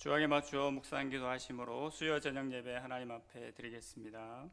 주악에 맞추어 묵상 기도하심으로 수요 저녁 예배 하나님 앞에 드리겠습니다.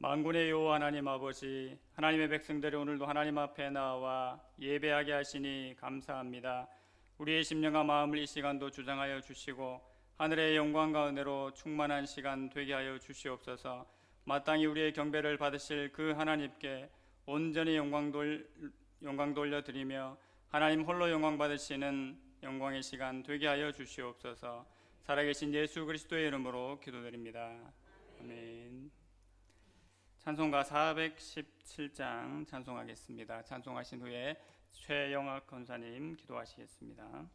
만군의 여호와 하나님 아버지, 하나님의 백성들이 오늘도 하나님 앞에 나와 예배하게 하시니 감사합니다. 우리의 심령과 마음을 이 시간도 주장하여 주시고 하늘의 영광과 은혜로 충만한 시간 되게 하여 주시옵소서. 마땅히 우리의 경배를 받으실 그 하나님께 온전히 영광 돌려드리며 하나님 홀로 영광 받으시는 영광의 시간 되게 하여 주시옵소서. 살아계신 예수 그리스도의 이름으로 기도드립니다. 아멘. 찬송가 417장 찬송하겠습니다. 찬송하신 후에 최영학 권사님 기도하시겠습니다.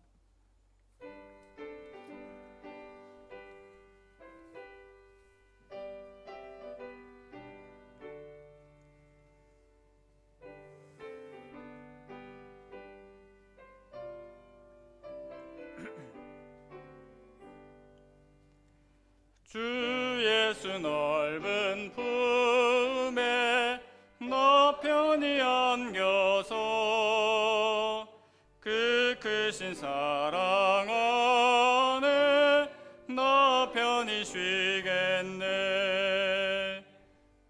주 예수 넓은 품에 너 편히 안겨서 그 크신 사랑 안에 나 편히 쉬겠네.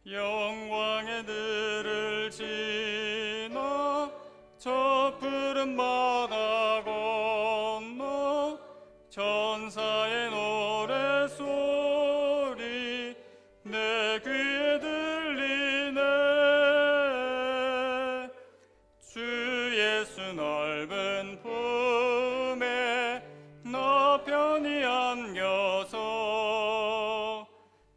영광의 들을 지나 저 푸른 바다 건너 천사의 노래소리 내 귀에 들리네. 주 예수 넓은 품에 너 편히 안겨서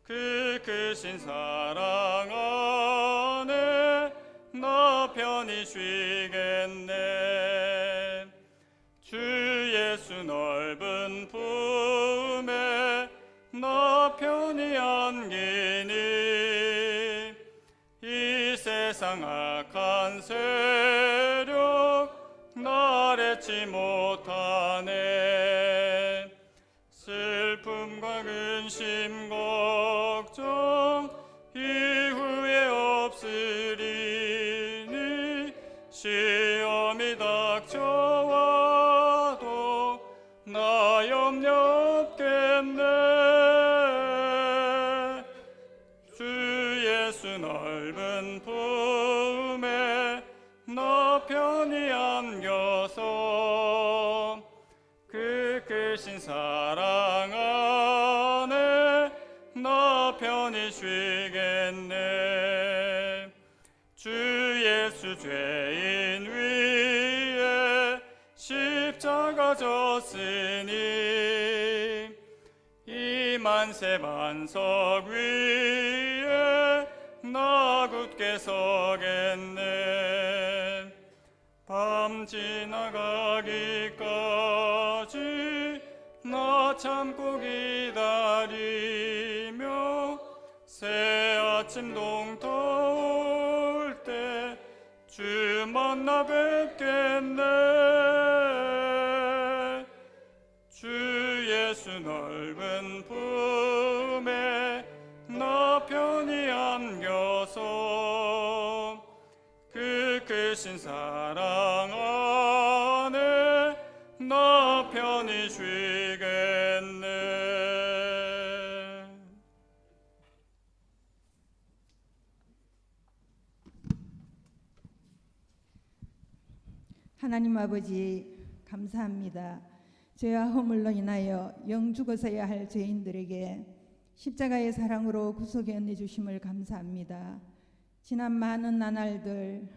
그 크신 사랑 안에 나 편히 쉬겠네. 주 예수 넓은 품에 나 편히 안기니 이 세상 악한 세력 날 해치 못하네. 슬픔과 근심 걱정 이후에 없으리니 시험이 닥쳐와도 나 염려 없겠네. 주 예수 넓은 품에 나 편히 안겨서 그 크신 사랑 안에 나 편히 쉬겠네. 주 예수 죄인 위에 십자가 졌으니 이 만세 반석 위에 나 굳게 서겠네. 밤 지나가기까지 나 참고 기다리며 새 아침 동터 올 때 주 만나 뵙겠네. 주 예수 넓은 품에 나 편히 안겨서 그 크신 사랑 안에 나 편히 쉬겠네. 하나님 아버지 감사합니다. 죄와 허물로 인하여 영 죽어서야 할 죄인들에게 십자가의 사랑으로 구속의 은혜 주심을 감사합니다. 지난 많은 나날들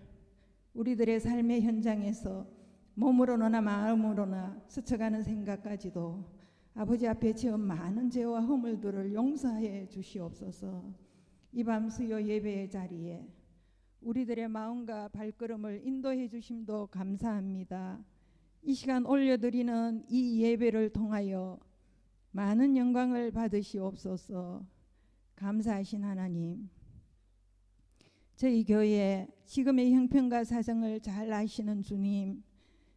우리들의 삶의 현장에서 몸으로나 마음으로나 스쳐가는 생각까지도 아버지 앞에 지은 많은 죄와 허물들을 용서해 주시옵소서. 이 밤 수요 예배의 자리에 우리들의 마음과 발걸음을 인도해 주심도 감사합니다. 이 시간 올려드리는 이 예배를 통하여 많은 영광을 받으시옵소서. 감사하신 하나님, 저희 교회 지금의 형편과 사정을 잘 아시는 주님,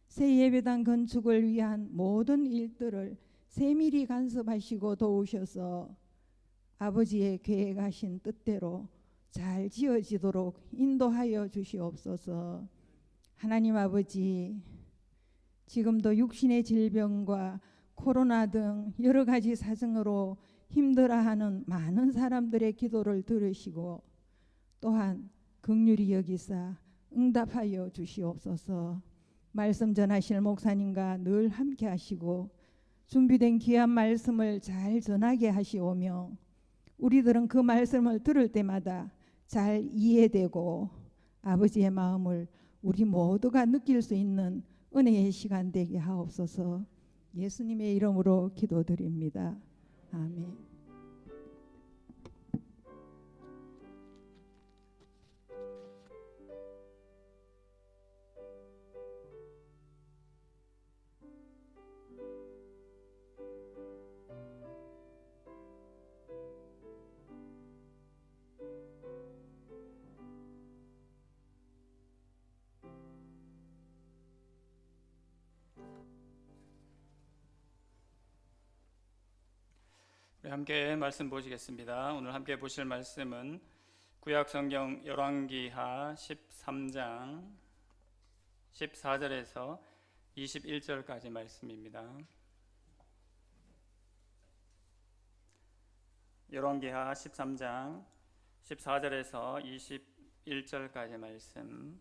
새 예배당 건축을 위한 모든 일들을 세밀히 간섭하시고 도우셔서 아버지의 계획하신 뜻대로 잘 지어지도록 인도하여 주시옵소서. 하나님 아버지, 지금도 육신의 질병과 코로나 등 여러 가지 사정으로 힘들어하는 많은 사람들의 기도를 들으시고 또한 긍휼히 여기사 응답하여 주시옵소서. 말씀 전하실 목사님과 늘 함께 하시고 준비된 귀한 말씀을 잘 전하게 하시오며 우리들은 그 말씀을 들을 때마다 잘 이해되고 아버지의 마음을 우리 모두가 느낄 수 있는 은혜의 시간 되게 하옵소서. 예수님의 이름으로 기도드립니다. 아멘. 우리 함께 말씀 보시겠습니다. 오늘 함께 보실 말씀은 구약성경 열왕기하 13장 14절에서 21절까지 말씀입니다. 열왕기하 13장 14절에서 21절까지 말씀,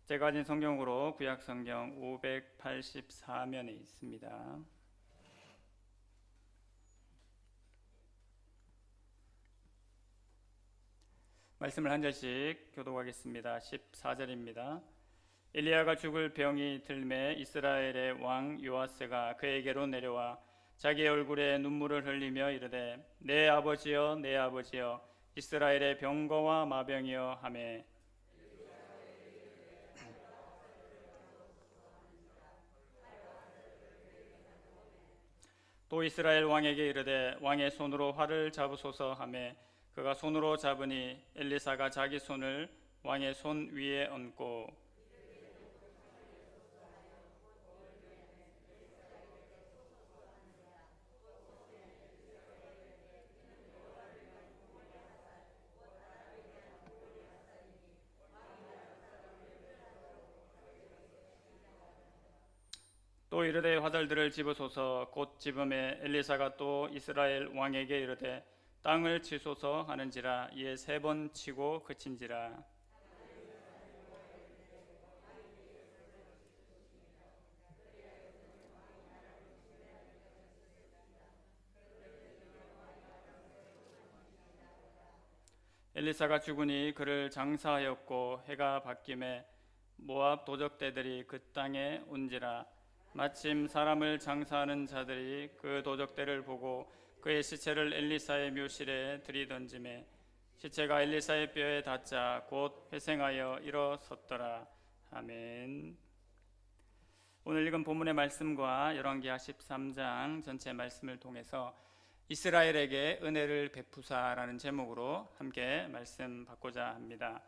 제가 가진 성경으로 구약성경 584면에 있습니다. 말씀을 한 절씩 교독하겠습니다. 14절입니다. 엘리야가 죽을 병이 들매 이스라엘의 왕 요아스가 그에게로 내려와 자기 얼굴에 눈물을 흘리며 이르되 내 아버지여 내 아버지여 이스라엘의 병거와 마병이여 하매 또 이스라엘 왕에게 이르되 왕의 손으로 활을 잡으소서 하매 그가 손으로 잡으니 엘리사가 자기 손을 왕의 손 위에 얹고 또 이르되 화살들을 집으소서. 곧 집음에 엘리사가 또 이스라엘 왕에게 이르되 땅을 치소서 하는지라. 이에 3번 치고 그친지라. 엘리사가 죽으니 그를 장사하였고 해가 바뀜에 모압 도적대들이 그 땅에 온지라. 마침 사람을 장사하는 자들이 그 도적대를 보고 그의 시체를 엘리사의 묘실에 들이던지매 시체가 엘리사의 뼈에 닿자 곧 회생하여 일어섰더라. 아멘. 오늘 읽은 본문의 말씀과 열왕기하 13장 전체 말씀을 통해서 이스라엘에게 은혜를 베푸사라는 제목으로 함께 말씀 받고자 합니다.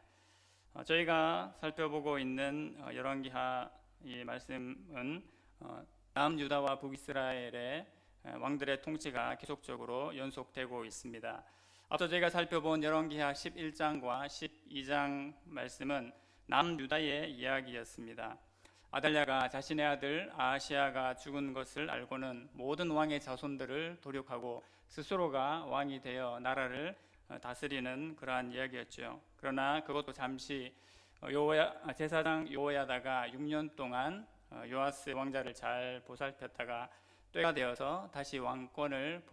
저희가 살펴보고 있는 열왕기하 이 말씀은 남유다와 북이스라엘의 왕들의 통치가 계속적으로 연속되고 있습니다. 앞서 저희가 살펴본 열왕기하 11장과 12장 말씀은 남유다의 이야기였습니다. 아달랴가 자신의 아들 아하시야가 죽은 것을 알고는 모든 왕의 자손들을 도륙하고 스스로가 왕이 되어 나라를 다스리는 그러한 이야기였죠. 그러나 그것도 잠시 제사장 요야다가 6년 동안 요아스 왕자를 잘 보살폈다가 때가 되어서 다시 왕권을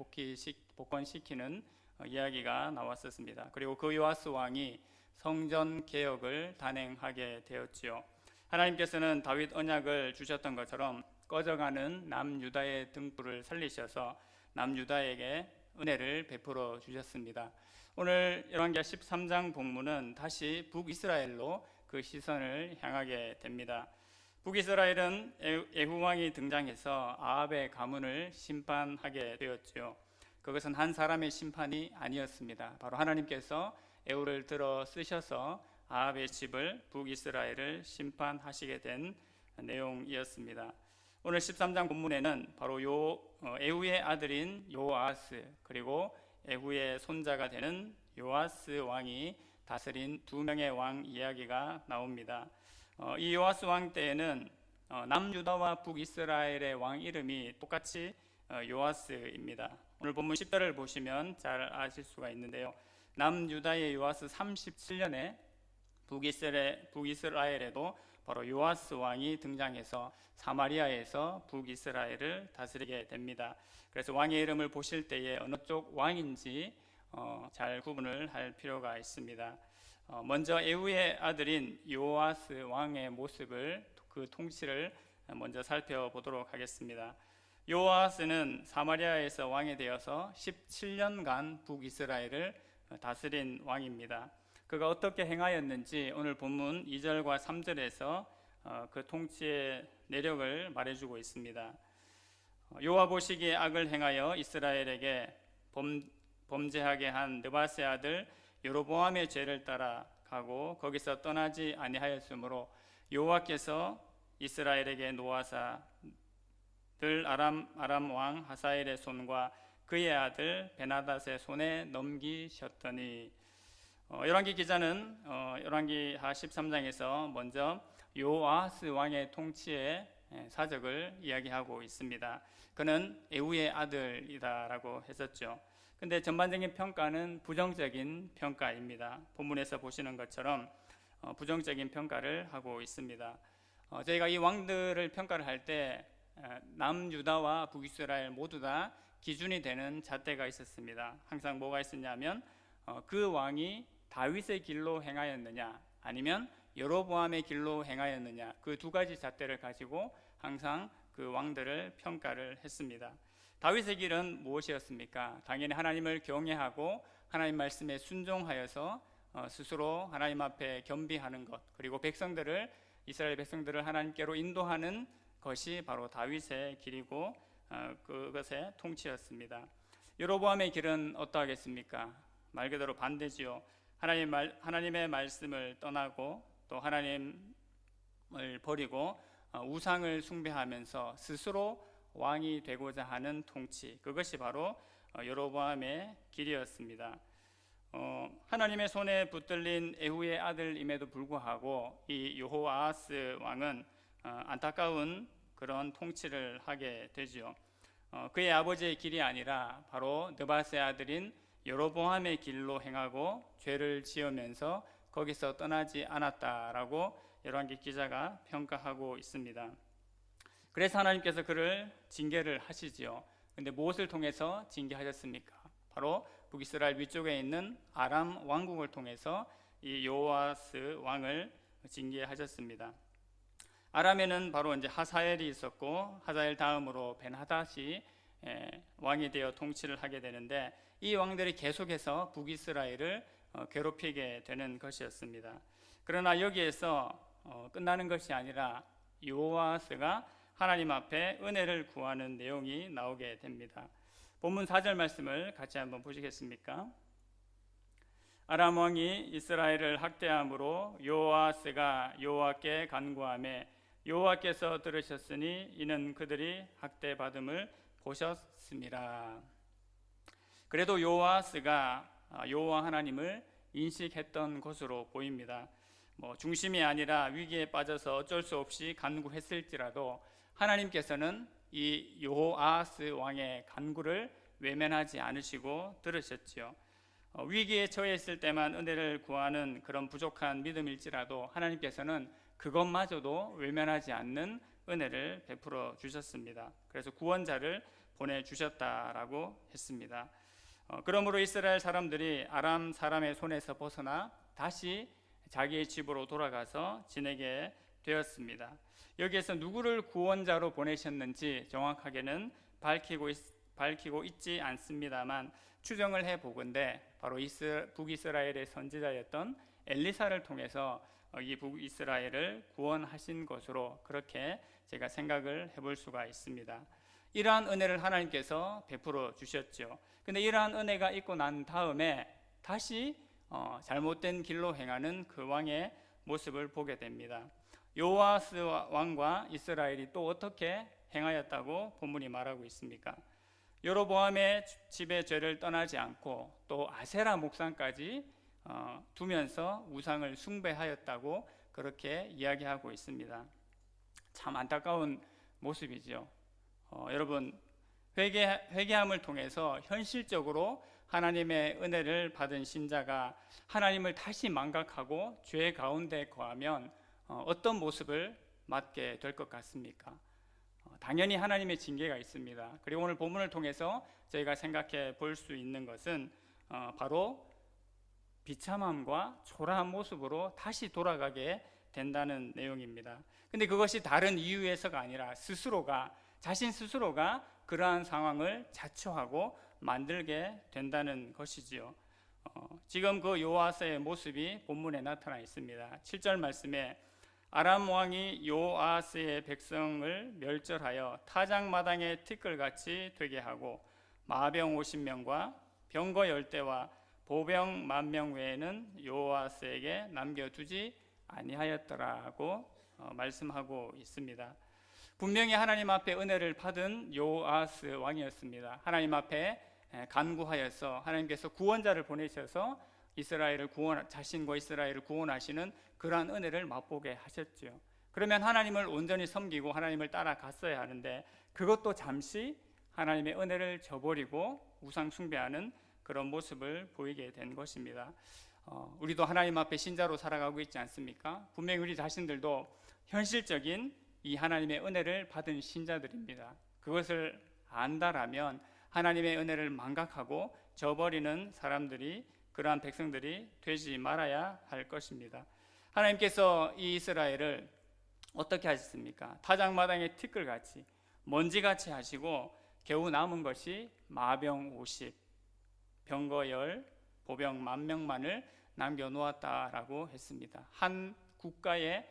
복권시키는 이야기가 나왔었습니다. 그리고 그 요아스 왕이 성전 개혁을 단행하게 되었지요. 하나님께서는 다윗 언약을 주셨던 것처럼 꺼져가는 남유다의 등불을 살리셔서 남유다에게 은혜를 베풀어 주셨습니다. 오늘 열왕기하 13장 본문은 다시 북이스라엘로 그 시선을 향하게 됩니다. 북이스라엘은 에후 왕이 등장해서 아합의 가문을 심판하게 되었지요. 그것은 한 사람의 심판이 아니었습니다. 바로 하나님께서 에후를 들어 쓰셔서 아합의 집을 북이스라엘을 심판하시게 된 내용이었습니다. 오늘 13장 본문에는 바로 에후의 아들인 요아스 그리고 에후의 손자가 되는 요아스 왕이 다스린 두 명의 왕 이야기가 나옵니다. 이 요아스 왕 때에는 남유다와 북이스라엘의 왕 이름이 똑같이 요아스입니다. 오늘 본문 10절을 보시면 잘 아실 수가 있는데요. 남유다의 요아스 37년에 북이스라엘에도 바로 요아스 왕이 등장해서 사마리아에서 북이스라엘을 다스리게 됩니다. 그래서 왕의 이름을 보실 때에 어느 쪽 왕인지 잘 구분을 할 필요가 있습니다. 먼저 에후의 아들인 요아스 왕의 모습을, 그 통치를 먼저 살펴보도록 하겠습니다. 요아스는 사마리아에서 왕이 되어서 17년간 북이스라엘을 다스린 왕입니다. 그가 어떻게 행하였는지 오늘 본문 2절과 3절에서 그 통치의 내력을 말해주고 있습니다. 여호와 보시기에 악을 행하여 이스라엘에게 범죄하게 한 느바세 아들 여로보암의 죄를 따라가고 거기서 떠나지 아니하였으므로 여호와께서 이스라엘에게 노하사 늘 아람 왕 하사엘의 손과 그의 아들 베나닷의 손에 넘기셨더니, 열왕기 기자는 열왕기하 13장에서 먼저 요아스 왕의 통치의 사적을 이야기하고 있습니다. 그는 에후의 아들이다라고 했었죠. 근데 전반적인 평가는 부정적인 평가입니다. 본문에서 보시는 것처럼 부정적인 평가를 하고 있습니다. 저희가 이 왕들을 평가를 할 때 남유다와 북이스라엘 모두 다 기준이 되는 잣대가 있었습니다. 항상 뭐가 있었냐면 그 왕이 다윗의 길로 행하였느냐 아니면 여로보암의 길로 행하였느냐, 그 두 가지 잣대를 가지고 항상 그 왕들을 평가를 했습니다. 다윗의 길은 무엇이었습니까? 당연히 하나님을 경외하고 하나님 말씀에 순종하여서 스스로 하나님 앞에 겸비하는 것, 그리고 이스라엘 백성들을 하나님께로 인도하는 것이 바로 다윗의 길이고 그것의 통치였습니다. 여로보암의 길은 어떠하겠습니까? 말 그대로 반대지요. 하나님의 말씀을 떠나고 또 하나님을 버리고 우상을 숭배하면서 스스로 왕이 되고자 하는 통치, 그것이 바로 여로보암의 길이었습니다. 하나님의 손에 붙들린 에후의 아들임에도 불구하고 이 여호아스 왕은 안타까운 그런 통치를 하게 되지요. 그의 아버지의 길이 아니라 바로 느바세 아들인 여로보암의 길로 행하고 죄를 지으면서 거기서 떠나지 않았다라고 열왕기 기자가 평가하고 있습니다. 그래서 하나님께서 그를 징계를 하시지요. 근데 무엇을 통해서 징계하셨습니까? 바로 북이스라엘 위쪽에 있는 아람 왕국을 통해서 이 요아스 왕을 징계하셨습니다. 아람에는 바로 이제 하사엘이 있었고 하사엘 다음으로 벤하닷이 왕이 되어 통치를 하게 되는데, 이 왕들이 계속해서 북이스라엘을 괴롭히게 되는 것이었습니다. 그러나 여기에서 끝나는 것이 아니라 요아스가 하나님 앞에 은혜를 구하는 내용이 나오게 됩니다. 본문 4절 말씀을 같이 한번 보시겠습니까? 아람 왕이 이스라엘을 학대함으로 요아스가 여호와께 간구하매 여호와께서 들으셨으니 이는 그들이 학대받음을 보셨습니다. 그래도 요아스가 여호와 하나님을 인식했던 것으로 보입니다. 중심이 아니라 위기에 빠져서 어쩔 수 없이 간구했을지라도 하나님께서는 이 여호아스 왕의 간구를 외면하지 않으시고 들으셨지요. 위기에 처했을 때만 은혜를 구하는 그런 부족한 믿음일지라도 하나님께서는 그것마저도 외면하지 않는 은혜를 베풀어 주셨습니다. 그래서 구원자를 보내주셨다라고 했습니다. 그러므로 이스라엘 사람들이 아람 사람의 손에서 벗어나 다시 자기의 집으로 돌아가서 지내게 되었습니다. 여기에서 누구를 구원자로 보내셨는지 정확하게는 밝히고 있지 않습니다만 추정을 해보건대 바로 북이스라엘의 선지자였던 엘리사를 통해서 이 북이스라엘을 구원하신 것으로 그렇게 제가 생각을 해볼 수가 있습니다. 이러한 은혜를 하나님께서 베풀어 주셨죠. 근데 이러한 은혜가 있고 난 다음에 다시 잘못된 길로 행하는 그 왕의 모습을 보게 됩니다. 요아스 왕과 이스라엘이 또 어떻게 행하였다고 본문이 말하고 있습니까? 여로보암의 집의 죄를 떠나지 않고 또 아세라 목상까지 두면서 우상을 숭배하였다고 그렇게 이야기하고 있습니다. 참 안타까운 모습이죠. 여러분, 회개함을 통해서 현실적으로 하나님의 은혜를 받은 신자가 하나님을 다시 망각하고 죄 가운데 거하면 어떤 모습을 맞게 될 것 같습니까? 당연히 하나님의 징계가 있습니다. 그리고 오늘 본문을 통해서 저희가 생각해 볼 수 있는 것은 바로 비참함과 초라한 모습으로 다시 돌아가게 된다는 내용입니다. 근데 그것이 다른 이유에서가 아니라 자신 스스로가 그러한 상황을 자초하고 만들게 된다는 것이지요. 지금 그 요아스의 모습이 본문에 나타나 있습니다. 7절 말씀에 아람 왕이 요아스의 백성을 멸절하여 타작마당의 티끌같이 되게 하고 마병 50명과 병거 10대와 보병 10,000명 외에는 요아스에게 남겨두지 아니하였더라고 말씀하고 있습니다. 분명히 하나님 앞에 은혜를 받은 요아스 왕이었습니다. 하나님 앞에 간구하여서 하나님께서 구원자를 보내셔서 자신과 이스라엘을 구원하시는 그러한 은혜를 맛보게 하셨죠. 그러면 하나님을 온전히 섬기고 하나님을 따라갔어야 하는데 그것도 잠시 하나님의 은혜를 저버리고 우상 숭배하는 그런 모습을 보이게 된 것입니다. 우리도 하나님 앞에 신자로 살아가고 있지 않습니까? 분명히 우리 자신들도 현실적인 이 하나님의 은혜를 받은 신자들입니다. 그것을 안다라면 하나님의 은혜를 망각하고 저버리는 사람들이, 그러한 백성들이 되지 말아야 할 것입니다. 하나님께서 이 이스라엘을 어떻게 하셨습니까? 타작마당의 티끌같이 먼지같이 하시고 겨우 남은 것이 마병 50, 병거 10, 보병 10,000명만을 남겨놓았다라고 했습니다. 한 국가에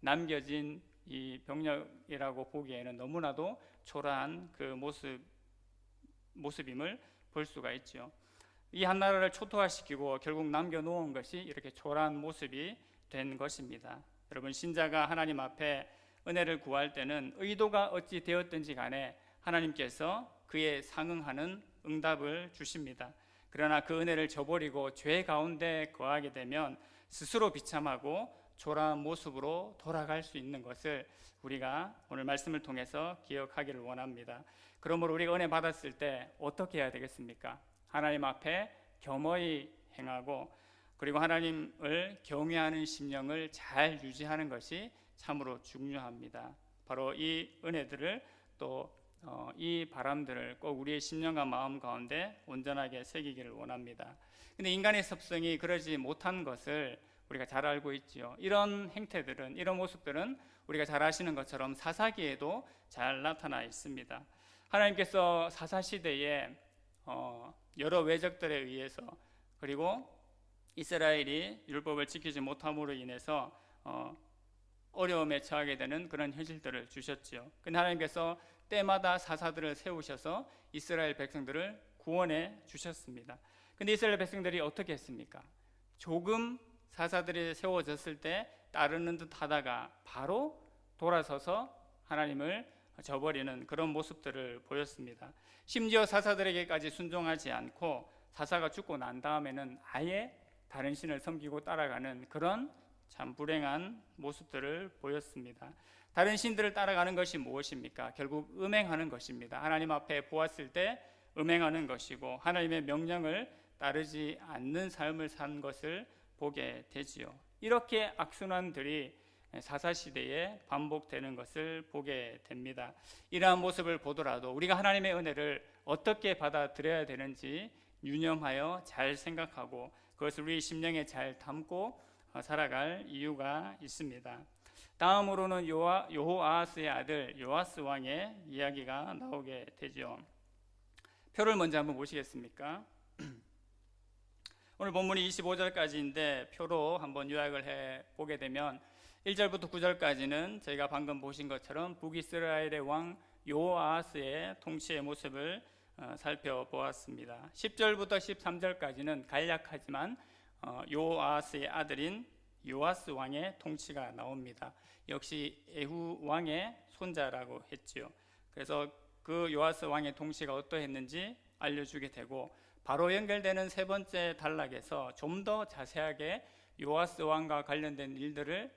남겨진 이 병력이라고 보기에는 너무나도 초라한 그 모습임을 볼 수가 있죠. 이 한 나라를 초토화시키고 결국 남겨놓은 것이 이렇게 초라한 모습이 된 것입니다. 여러분, 신자가 하나님 앞에 은혜를 구할 때는 의도가 어찌 되었든지 간에 하나님께서 그에 상응하는 응답을 주십니다. 그러나 그 은혜를 저버리고 죄 가운데 거하게 되면 스스로 비참하고 초라한 모습으로 돌아갈 수 있는 것을 우리가 오늘 말씀을 통해서 기억하기를 원합니다. 그러므로 우리가 은혜 받았을 때 어떻게 해야 되겠습니까? 하나님 앞에 겸허히 행하고 그리고 하나님을 경외하는 심령을 잘 유지하는 것이 참으로 중요합니다. 바로 이 은혜들을 또 이 바람들을 꼭 우리의 심령과 마음 가운데 온전하게 새기기를 원합니다. 근데 인간의 습성이 그러지 못한 것을 우리가 잘 알고 있지요. 이런 행태들은, 이런 모습들은 우리가 잘 아시는 것처럼 사사기에도 잘 나타나 있습니다. 하나님께서 사사시대에 여러 외적들에 의해서 그리고 이스라엘이 율법을 지키지 못함으로 인해서 어려움에 처하게 되는 그런 현실들을 주셨지요. 근데 하나님께서 때마다 사사들을 세우셔서 이스라엘 백성들을 구원해 주셨습니다. 근데 이스라엘 백성들이 어떻게 했습니까? 조금 사사들이 세워졌을 때 따르는 듯 하다가 바로 돌아서서 하나님을 저버리는 그런 모습들을 보였습니다. 심지어 사사들에게까지 순종하지 않고 사사가 죽고 난 다음에는 아예 다른 신을 섬기고 따라가는 그런 참 불행한 모습들을 보였습니다. 다른 신들을 따라가는 것이 무엇입니까? 결국 음행하는 것입니다. 하나님 앞에 보았을 때 음행하는 것이고 하나님의 명령을 따르지 않는 삶을 산 것을 보게 되지요. 이렇게 악순환들이 사사시대에 반복되는 것을 보게 됩니다. 이러한 모습을 보더라도 우리가 하나님의 은혜를 어떻게 받아들여야 되는지 유념하여 잘 생각하고 그것을 우리 심령에 잘 담고 살아갈 이유가 있습니다. 다음으로는 여호아스의 아들 요아스 왕의 이야기가 나오게 되죠. 표를 먼저 한번 보시겠습니까? 오늘 본문이 25절까지인데 표로 한번 요약을 해 보게 되면 1절부터 9절까지는 저희가 방금 보신 것처럼 북이스라엘의 왕 요아스의 통치의 모습을 살펴보았습니다. 10절부터 13절까지는 간략하지만 요아스의 아들인 요아스 왕의 통치가 나옵니다. 역시 에후 왕의 손자라고 했지요. 그래서 그 요아스 왕의 통치가 어떠했는지 알려주게 되고, 바로 연결되는 세 번째 단락에서 좀 더 자세하게 요아스 왕과 관련된 일들을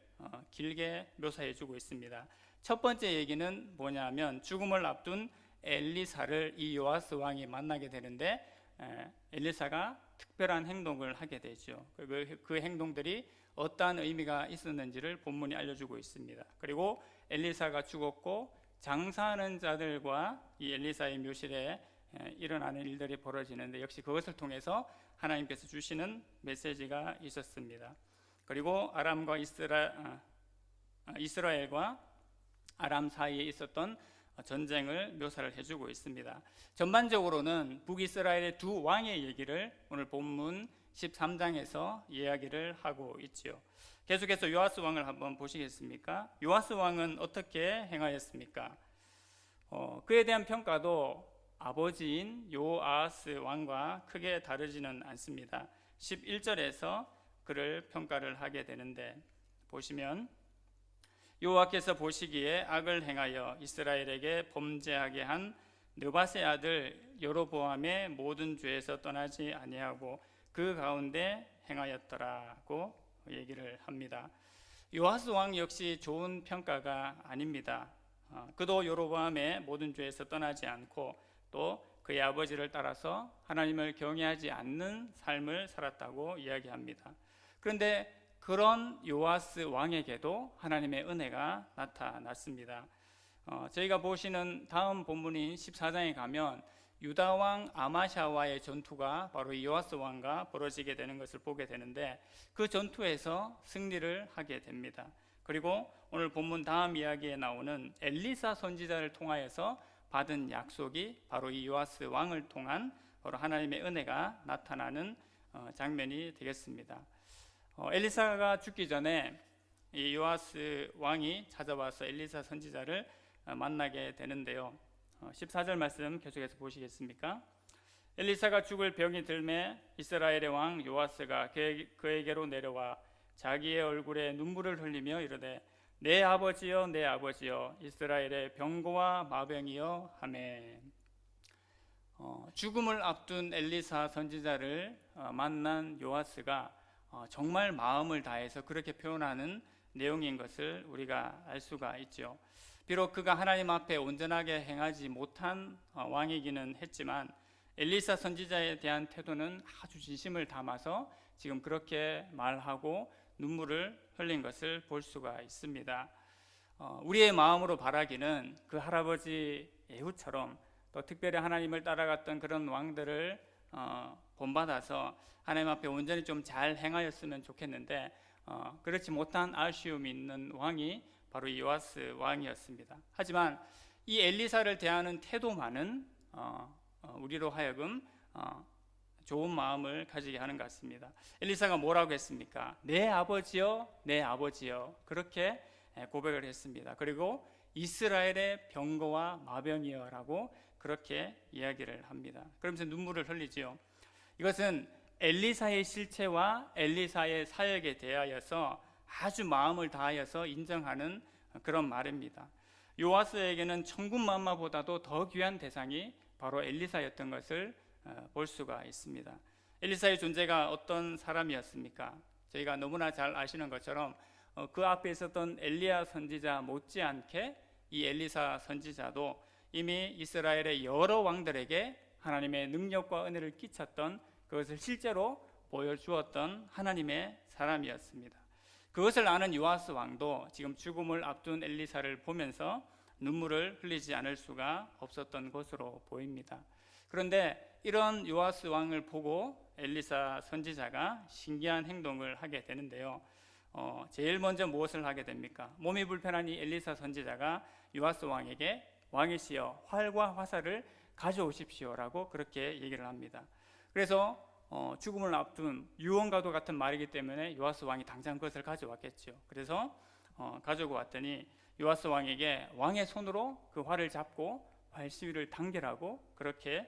길게 묘사해주고 있습니다. 첫 번째 얘기는 뭐냐면 죽음을 앞둔 엘리사를 이 요아스 왕이 만나게 되는데, 엘리사가 특별한 행동을 하게 되죠. 그 행동들이 어떠한 의미가 있었는지를 본문이 알려주고 있습니다. 그리고 엘리사가 죽었고 장사하는 자들과 이 엘리사의 묘실에 일어나는 일들이 벌어지는데, 역시 그것을 통해서 하나님께서 주시는 메시지가 있었습니다. 그리고 아람과 이스라엘과 아람 사이에 있었던 전쟁을 묘사를 해주고 있습니다. 전반적으로는 북이스라엘의 두 왕의 얘기를 오늘 본문 13장에서 이야기를 하고 있지요. 계속해서 요아스 왕을 한번 보시겠습니까? 요아스 왕은 어떻게 행하였습니까? 그에 대한 평가도 아버지인 요아스 왕과 크게 다르지는 않습니다. 11절에서 그를 평가를 하게 되는데, 보시면 여호와께서 보시기에 악을 행하여 이스라엘에게 범죄하게 한 느밧의 아들 여로보암의 모든 죄에서 떠나지 아니하고 그 가운데 행하였더라고 얘기를 합니다. 요아스 왕 역시 좋은 평가가 아닙니다. 그도 여로보암의 모든 죄에서 떠나지 않고 또 그의 아버지를 따라서 하나님을 경외하지 않는 삶을 살았다고 이야기합니다. 그런데 그런 요아스 왕에게도 하나님의 은혜가 나타났습니다. 저희가 보시는 다음 본문인 14장에 가면 유다 왕 아마샤와의 전투가 바로 이 요아스 왕과 벌어지게 되는 것을 보게 되는데, 그 전투에서 승리를 하게 됩니다. 그리고 오늘 본문 다음 이야기에 나오는 엘리사 선지자를 통하여서 받은 약속이 바로 이 요아스 왕을 통한 바로 하나님의 은혜가 나타나는 장면이 되겠습니다. 엘리사가 죽기 전에 이 요아스 왕이 찾아와서 엘리사 선지자를 만나게 되는데요. 14절 말씀 계속해서 보시겠습니까? 엘리사가 죽을 병이 들매 이스라엘의 왕 요아스가 그에게로 내려와 자기의 얼굴에 눈물을 흘리며 이르되 내 아버지여 내 아버지여 이스라엘의 병고와 마병이여 하매. 죽음을 앞둔 엘리사 선지자를 만난 요아스가 정말 마음을 다해서 그렇게 표현하는 내용인 것을 우리가 알 수가 있죠. 비록 그가 하나님 앞에 온전하게 행하지 못한 왕이기는 했지만 엘리사 선지자에 대한 태도는 아주 진심을 담아서 지금 그렇게 말하고 눈물을 흘린 것을 볼 수가 있습니다. 우리의 마음으로 바라기는 그 할아버지 예후처럼 또 특별히 하나님을 따라갔던 그런 왕들을 본받아서 하나님 앞에 온전히 좀 잘 행하였으면 좋겠는데, 그렇지 못한 아쉬움이 있는 왕이 바로 이 요아스 왕이었습니다. 하지만 이 엘리사를 대하는 태도만은 우리로 하여금 좋은 마음을 가지게 하는 것 같습니다. 엘리사가 뭐라고 했습니까? 내 아버지여 내 아버지여, 그렇게 고백을 했습니다. 그리고 이스라엘의 병거와 마병이여 라고 그렇게 이야기를 합니다. 그러면서 눈물을 흘리지요. 이것은 엘리사의 실체와 엘리사의 사역에 대하여서 아주 마음을 다하여서 인정하는 그런 말입니다. 요아스에게는 천군만마보다도 더 귀한 대상이 바로 엘리사였던 것을 볼 수가 있습니다. 엘리사의 존재가 어떤 사람이었습니까? 저희가 너무나 잘 아시는 것처럼 그 앞에 있었던 엘리야 선지자 못지않게 이 엘리사 선지자도 이미 이스라엘의 여러 왕들에게 하나님의 능력과 은혜를 끼쳤던, 그것을 실제로 보여주었던 하나님의 사람이었습니다. 그것을 아는 요아스 왕도 지금 죽음을 앞둔 엘리사를 보면서 눈물을 흘리지 않을 수가 없었던 것으로 보입니다. 그런데 이런 요아스 왕을 보고 엘리사 선지자가 신기한 행동을 하게 되는데요. 제일 먼저 무엇을 하게 됩니까? 몸이 불편한 이 엘리사 선지자가 요아스 왕에게 왕이시여 활과 화살을 가져오십시오라고 그렇게 얘기를 합니다. 그래서 죽음을 앞둔 유언과도 같은 말이기 때문에 요아스 왕이 당장 그것을 가져왔겠죠. 그래서 가지고 왔더니 요아스 왕에게 왕의 손으로 그 활을 잡고 활 시위를 단결하고 그렇게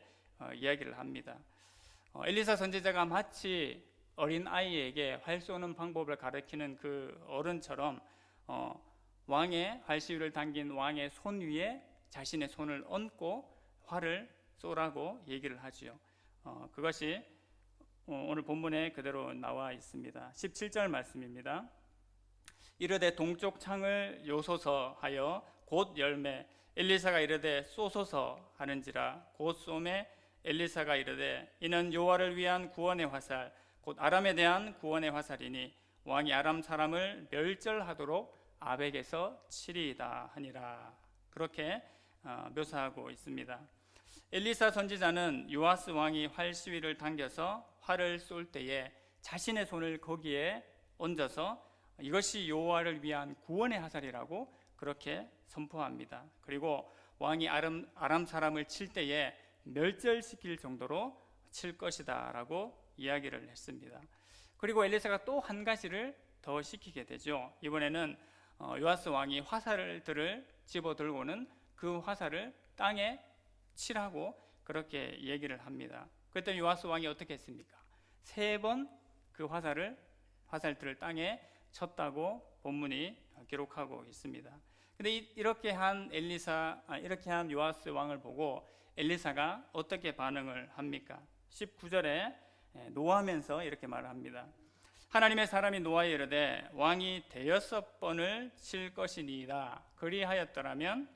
이야기를 합니다. 엘리사 선지자가 마치 어린 아이에게 활 쏘는 방법을 가르치는 그 어른처럼 왕의 활 시위를 당긴 왕의 손 위에 자신의 손을 얹고 활을 쏘라고 얘기를 하지요. 그것이 오늘 본문에 그대로 나와 있습니다. 17절 말씀입니다. 이르되 동쪽 창을 요소서 하여 곧 열매 엘리사가 이르되 쏘소서 하는지라 곧 쏘매 엘리사가 이르되 이는 여호와를 위한 구원의 화살 곧 아람에 대한 구원의 화살이니 왕이 아람 사람을 멸절하도록 아벡에서 치리이다 하니라. 그렇게 묘사하고 있습니다. 엘리사 선지자는 요아스 왕이 활 시위를 당겨서 활을 쏠 때에 자신의 손을 거기에 얹어서 이것이 여호와를 위한 구원의 화살이라고 그렇게 선포합니다. 그리고 왕이 아람 사람을 칠 때에 멸절시킬 정도로 칠 것이다 라고 이야기를 했습니다. 그리고 엘리사가 또 한 가지를 더 시키게 되죠. 이번에는 요아스 왕이 화살들을 집어들고는 그 화살을 땅에 치라고 그렇게 얘기를 합니다. 그랬더니 요아스 왕이 어떻게 했습니까? 3번 그 화살들을 땅에 쳤다고 본문이 기록하고 있습니다. 근데 이렇게 한 요아스 왕을 보고 엘리사가 어떻게 반응을 합니까? 19절에 노하면서 이렇게 말을 합니다. 하나님의 사람이 노하여 이르되 왕이 6번을 칠 것이니이다. 그리하였더면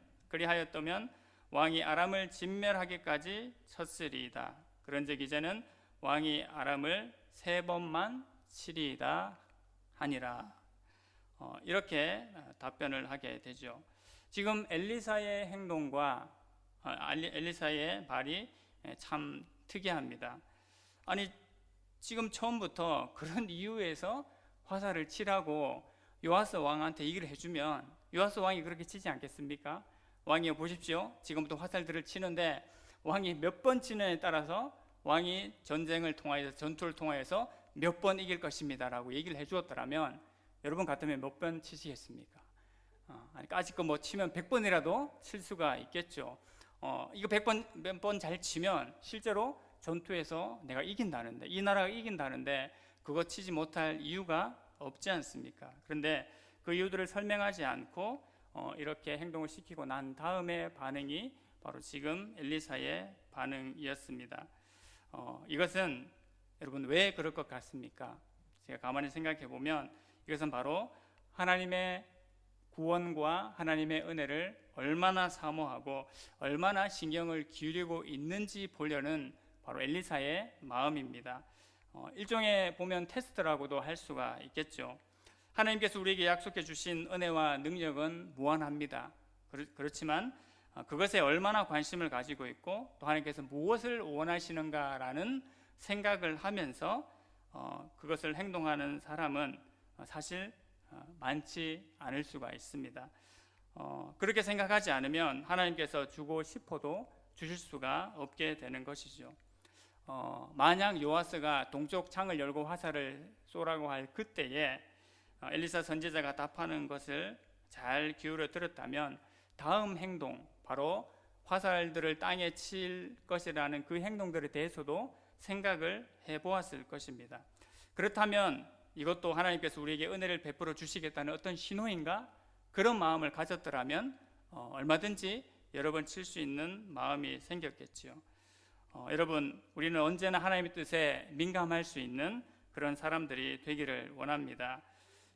왕이 아람을 진멸하기까지 쳤으리이다. 그런즉 이제는 왕이 아람을 3번만 치리이다 하니라. 이렇게 답변을 하게 되죠. 지금 엘리사의 행동과 엘리사의 말이 참 특이합니다. 아니 지금 처음부터 그런 이유에서 화살을 치라고 요아스 왕한테 얘기를 해주면 요아스 왕이 그렇게 치지 않겠습니까? 왕이 보십시오. 지금부터 화살들을 치는데 왕이 몇 번 치느냐에 따라서 왕이 전투를 통하여서 몇 번 이길 것입니다라고 얘기를 해주었더라면 여러분 같으면 몇 번 치시겠습니까? 아직 뭐 치면 100번이라도 칠 수가 있겠죠. 이거 100번 몇 번 잘 치면 실제로 전투에서 내가 이긴다는데 이 나라가 이긴다는데 그거 치지 못할 이유가 없지 않습니까? 그런데 그 이유들을 설명하지 않고 이렇게 행동을 시키고 난 다음에 반응이 바로 지금 엘리사의 반응이었습니다. 이것은 여러분 왜 그럴 것 같습니까? 제가 가만히 생각해 보면 이것은 바로 하나님의 구원과 하나님의 은혜를 얼마나 사모하고 얼마나 신경을 기울이고 있는지 보려는 바로 엘리사의 마음입니다. 일종의 보면 테스트라고도 할 수가 있겠죠. 하나님께서 우리에게 약속해 주신 은혜와 능력은 무한합니다. 그렇지만 그것에 얼마나 관심을 가지고 있고 또 하나님께서 무엇을 원하시는가라는 생각을 하면서 그것을 행동하는 사람은 사실 많지 않을 수가 있습니다. 그렇게 생각하지 않으면 하나님께서 주고 싶어도 주실 수가 없게 되는 것이죠. 만약 요아스가 동쪽 창을 열고 화살을 쏘라고 할 그때에 엘리사 선지자가 답하는 것을 잘 기울여 들었다면 다음 행동, 바로 화살들을 땅에 칠 것이라는 그 행동들에 대해서도 생각을 해보았을 것입니다. 그렇다면 이것도 하나님께서 우리에게 은혜를 베풀어 주시겠다는 어떤 신호인가? 그런 마음을 가졌더라면 얼마든지 여러 번 칠 수 있는 마음이 생겼겠지요. 여러분, 우리는 언제나 하나님의 뜻에 민감할 수 있는 그런 사람들이 되기를 원합니다.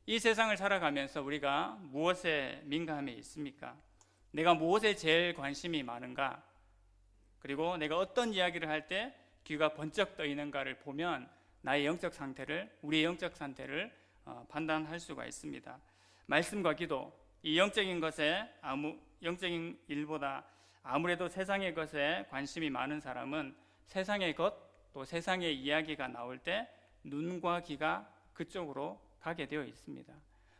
이 세상을 살아가면서 우리가 무엇에 민감해 있습니까? 내가 무엇에 제일 관심이 많은가? 그리고 내가 어떤 이야기를 할 때 귀가 번쩍 떠 있는가를 보면 우리의 영적 상태를 판단할 수가 있습니다. 말씀과 기도, 이 영적인 일보다 아무래도 세상의 것에 관심이 많은 사람은 세상의 것, 또 세상의 이야기가 나올 때 눈과 귀가 그쪽으로 가게 되어 있습니다.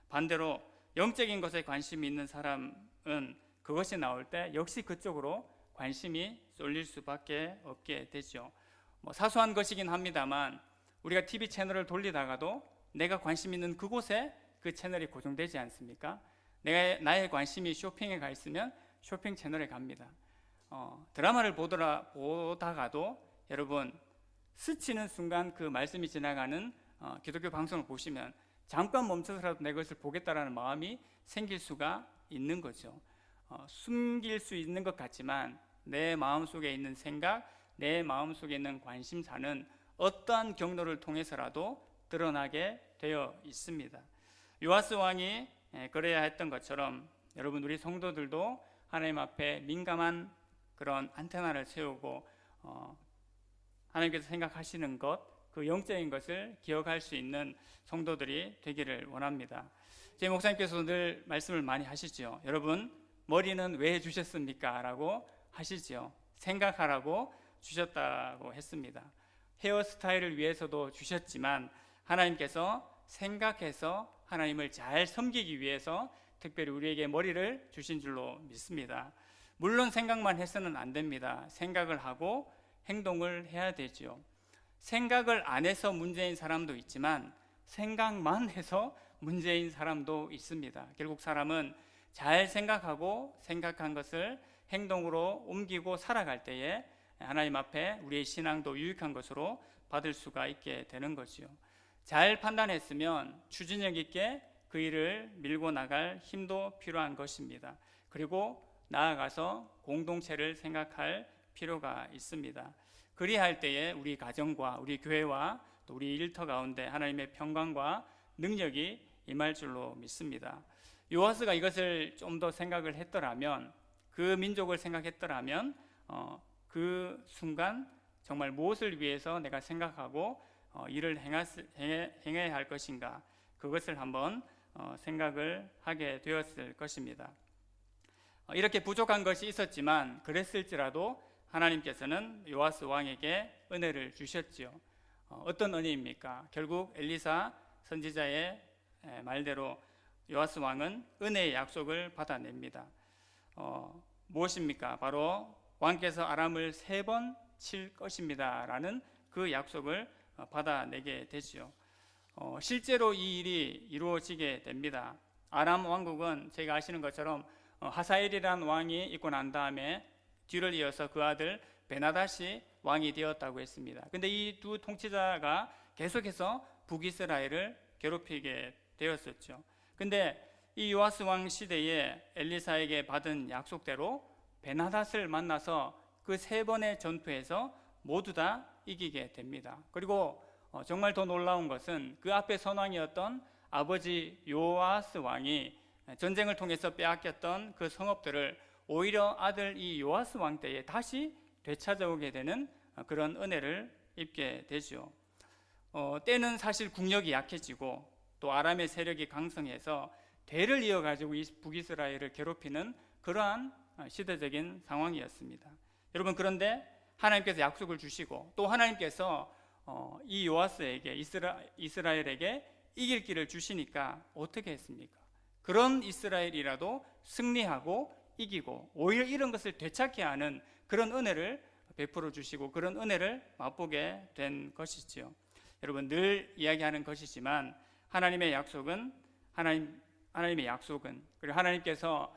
반대로 영적인 것에 관심이 있는 사람은 그것이 나올 때 역시 그쪽으로 관심이 쏠릴 수밖에 없게 되죠. 뭐 사소한 것이긴 합니다만 우리가 TV 채널을 돌리다가도 내가 관심 있는 그곳에 그 채널이 고정되지 않습니까? 나의 관심이 쇼핑에 가 있으면 쇼핑 채널에 갑니다. 드라마를 보다가도 여러분 스치는 순간 그 말씀이 지나가는 기독교 방송을 보시면 잠깐 멈춰서라도 내 것을 보겠다라는 마음이 생길 수가 있는 거죠. 숨길 수 있는 것 같지만 내 마음속에 있는 생각, 내 마음속에 있는 관심사는 어떠한 경로를 통해서라도 드러나게 되어 있습니다. 요아스 왕이 그래야 했던 것처럼 여러분 우리 성도들도 하나님 앞에 민감한 그런 안테나를 세우고 하나님께서 생각하시는 것, 그 영적인 것을 기억할 수 있는 성도들이 되기를 원합니다. 제 목사님께서 늘 말씀을 많이 하시죠. 여러분 머리는 왜 주셨습니까? 라고 하시죠. 생각하라고 주셨다고 했습니다. 헤어스타일을 위해서도 주셨지만 하나님께서 생각해서 하나님을 잘 섬기기 위해서 특별히 우리에게 머리를 주신 줄로 믿습니다. 물론 생각만 해서는 안 됩니다. 생각을 하고 행동을 해야 되죠. 생각을 안 해서 문제인 사람도 있지만 생각만 해서 문제인 사람도 있습니다. 결국 사람은 잘 생각하고 생각한 것을 행동으로 옮기고 살아갈 때에 하나님 앞에 우리의 신앙도 유익한 것으로 받을 수가 있게 되는 거지요. 잘 판단했으면 추진력 있게 그 일을 밀고 나갈 힘도 필요한 것입니다. 그리고 나아가서 공동체를 생각할 필요가 있습니다. 그리할 때에 우리 가정과 우리 교회와 또 우리 일터 가운데 하나님의 평강과 능력이 임할 줄로 믿습니다. 요아스가 이것을 좀 더 생각을 했더라면, 그 민족을 생각했더라면 그 순간 정말 무엇을 위해서 내가 생각하고 일을 행해야 할 것인가, 그것을 한번 생각을 하게 되었을 것입니다. 이렇게 부족한 것이 있었지만 그랬을지라도 하나님께서는 요아스 왕에게 은혜를 주셨지요. 어떤 은혜입니까? 결국 엘리사 선지자의 말대로 요아스 왕은 은혜의 약속을 받아냅니다. 무엇입니까? 바로 왕께서 아람을 3번 칠 것입니다 라는 그 약속을 받아내게 되지요. 실제로 이 일이 이루어지게 됩니다. 아람 왕국은 제가 아시는 것처럼 하사엘이라는 왕이 있고 난 다음에 뒤를 이어서 그 아들 베나닷이 왕이 되었다고 했습니다. 근데 이 두 통치자가 계속해서 북이스라엘을 괴롭히게 되었었죠. 근데 이 요아스 왕 시대에 엘리사에게 받은 약속대로 베나닷을 만나서 그 3번의 전투에서 모두 다 이기게 됩니다. 그리고 정말 더 놀라운 것은 그 앞에 선왕이었던 아버지 요아스 왕이 전쟁을 통해서 빼앗겼던 그 성읍들을 오히려 아들 이 요아스 왕 때에 다시 되찾아오게 되는 그런 은혜를 입게 되죠. 때는 사실 국력이 약해지고 또 아람의 세력이 강성해서 대를 이어가지고 북이스라엘을 괴롭히는 그러한 시대적인 상황이었습니다. 여러분, 그런데 하나님께서 약속을 주시고 또 하나님께서 이 요아스에게 이스라엘에게 이길 길을 주시니까 어떻게 했습니까? 그런 이스라엘이라도 승리하고 이기고 오히려 이런 것을 되찾게 하는 그런 은혜를 베풀어 주시고 그런 은혜를 맛보게 된 것이지요. 여러분, 늘 이야기하는 것이지만 하나님의 약속은 그리고 하나님께서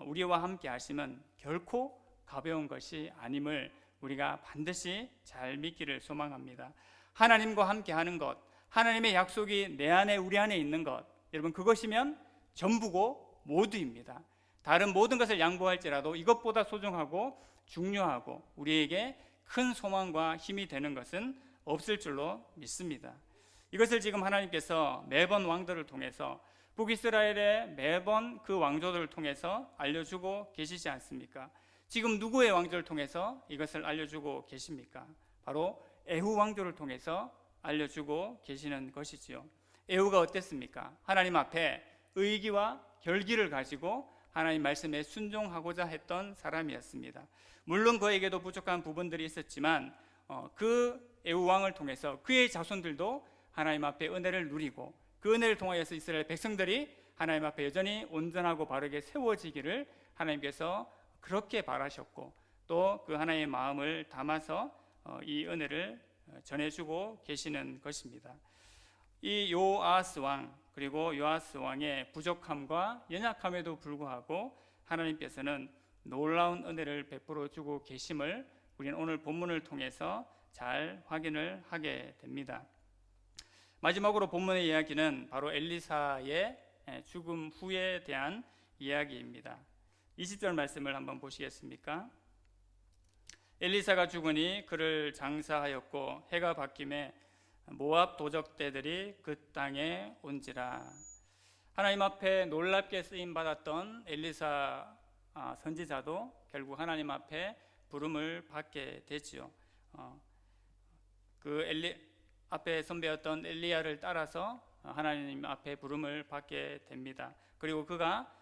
우리와 함께 하시면 결코 가벼운 것이 아님을 우리가 반드시 잘 믿기를 소망합니다. 하나님과 함께 하는 것, 하나님의 약속이 내 안에 우리 안에 있는 것, 여러분 그것이면 전부고 모두입니다. 다른 모든 것을 양보할지라도 이것보다 소중하고 중요하고 우리에게 큰 소망과 힘이 되는 것은 없을 줄로 믿습니다. 이것을 지금 하나님께서 매번 왕들을 통해서 북이스라엘의 매번 그 왕조들을 통해서 알려주고 계시지 않습니까? 지금 누구의 왕조를 통해서 이것을 알려주고 계십니까? 바로 에후 왕조를 통해서 알려주고 계시는 것이지요. 에후가 어땠습니까? 하나님 앞에 의기와 결기를 가지고 하나님 말씀에 순종하고자 했던 사람이었습니다. 물론 그에게도 부족한 부분들이 있었지만 그 에후 왕을 통해서 그의 자손들도 하나님 앞에 은혜를 누리고 그 은혜를 통하여서 이스라엘 백성들이 하나님 앞에 여전히 온전하고 바르게 세워지기를 하나님께서 그렇게 바라셨고 또 그 하나님의 마음을 담아서 이 은혜를 전해주고 계시는 것입니다. 이 요아스 왕 그리고 요아스 왕의 부족함과 연약함에도 불구하고 하나님께서는 놀라운 은혜를 베풀어 주고 계심을 우리는 오늘 본문을 통해서 잘 확인을 하게 됩니다. 마지막으로 본문의 이야기는 바로 엘리사의 죽음 후에 대한 이야기입니다. 20절 말씀을 한번 보시겠습니까? 엘리사가 죽으니 그를 장사하였고 해가 바뀜에 모압 도적대들이 그 땅에 온지라. 하나님 앞에 놀랍게 쓰임 받았던 엘리사 선지자도 결국 하나님 앞에 부름을 받게 되지요. 그 앞에 선배였던 엘리야를 따라서 하나님 앞에 부름을 받게 됩니다. 그리고 그가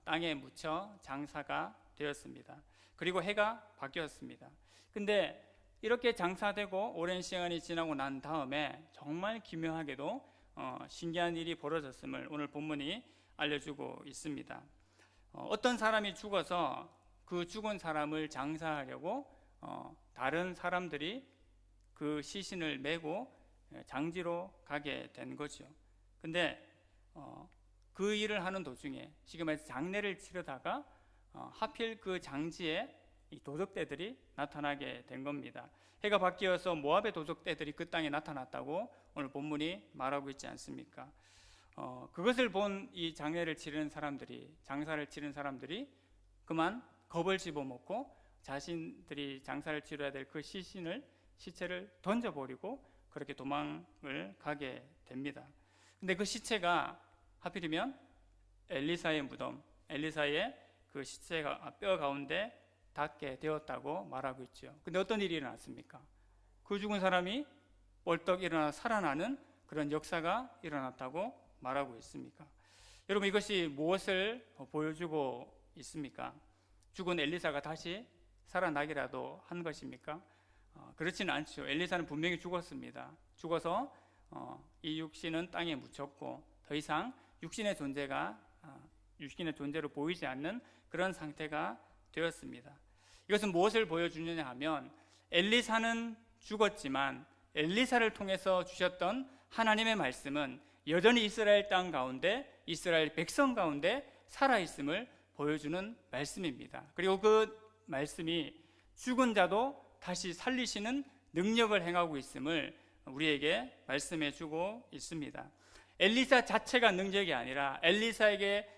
땅에 묻혀 장사가 되었습니다. 그리고 해가 바뀌었습니다. 근데 이렇게 장사되고 오랜 시간이 지나고 난 다음에 정말 기묘하게도 신기한 일이 벌어졌음을 오늘 본문이 알려주고 있습니다. 어떤 사람이 죽어서 그 죽은 사람을 장사하려고 다른 사람들이 그 시신을 메고 장지로 가게 된 거죠. 근데 그 일을 하는 도중에 지금 말해서 장례를 치르다가 하필 그 장지에 이 도적대들이 나타나게 된 겁니다. 해가 바뀌어서 모압의 도적대들이 그 땅에 나타났다고 오늘 본문이 말하고 있지 않습니까? 그것을 본 이 장례를 치르는 사람들이, 장사를 치르는 사람들이 그만 겁을 집어먹고 자신들이 장사를 치러야 될 그 시체를 던져버리고 그렇게 도망을 가게 됩니다. 근데 그 시체가 하필이면 엘리사의 무덤, 엘리사의 그 시체가 뼈 가운데 닿게 되었다고 말하고 있죠. 근데 어떤 일이 일어났습니까? 그 죽은 사람이 벌떡 일어나 살아나는 그런 역사가 일어났다고 말하고 있습니까? 여러분, 이것이 무엇을 보여주고 있습니까? 죽은 엘리사가 다시 살아나기라도 한 것입니까? 그렇지는 않죠. 엘리사는 분명히 죽었습니다. 죽어서 이 육신은 땅에 묻혔고 더 이상 육신의 존재로 보이지 않는 그런 상태가 되었습니다. 이것은 무엇을 보여주느냐 하면 엘리사는 죽었지만 엘리사를 통해서 주셨던 하나님의 말씀은 여전히 이스라엘 땅 가운데, 이스라엘 백성 가운데 살아있음을 보여주는 말씀입니다. 그리고 그 말씀이 죽은 자도 다시 살리시는 능력을 행하고 있음을 우리에게 말씀해 주고 있습니다. 엘리사 자체가 능력이 아니라 엘리사에게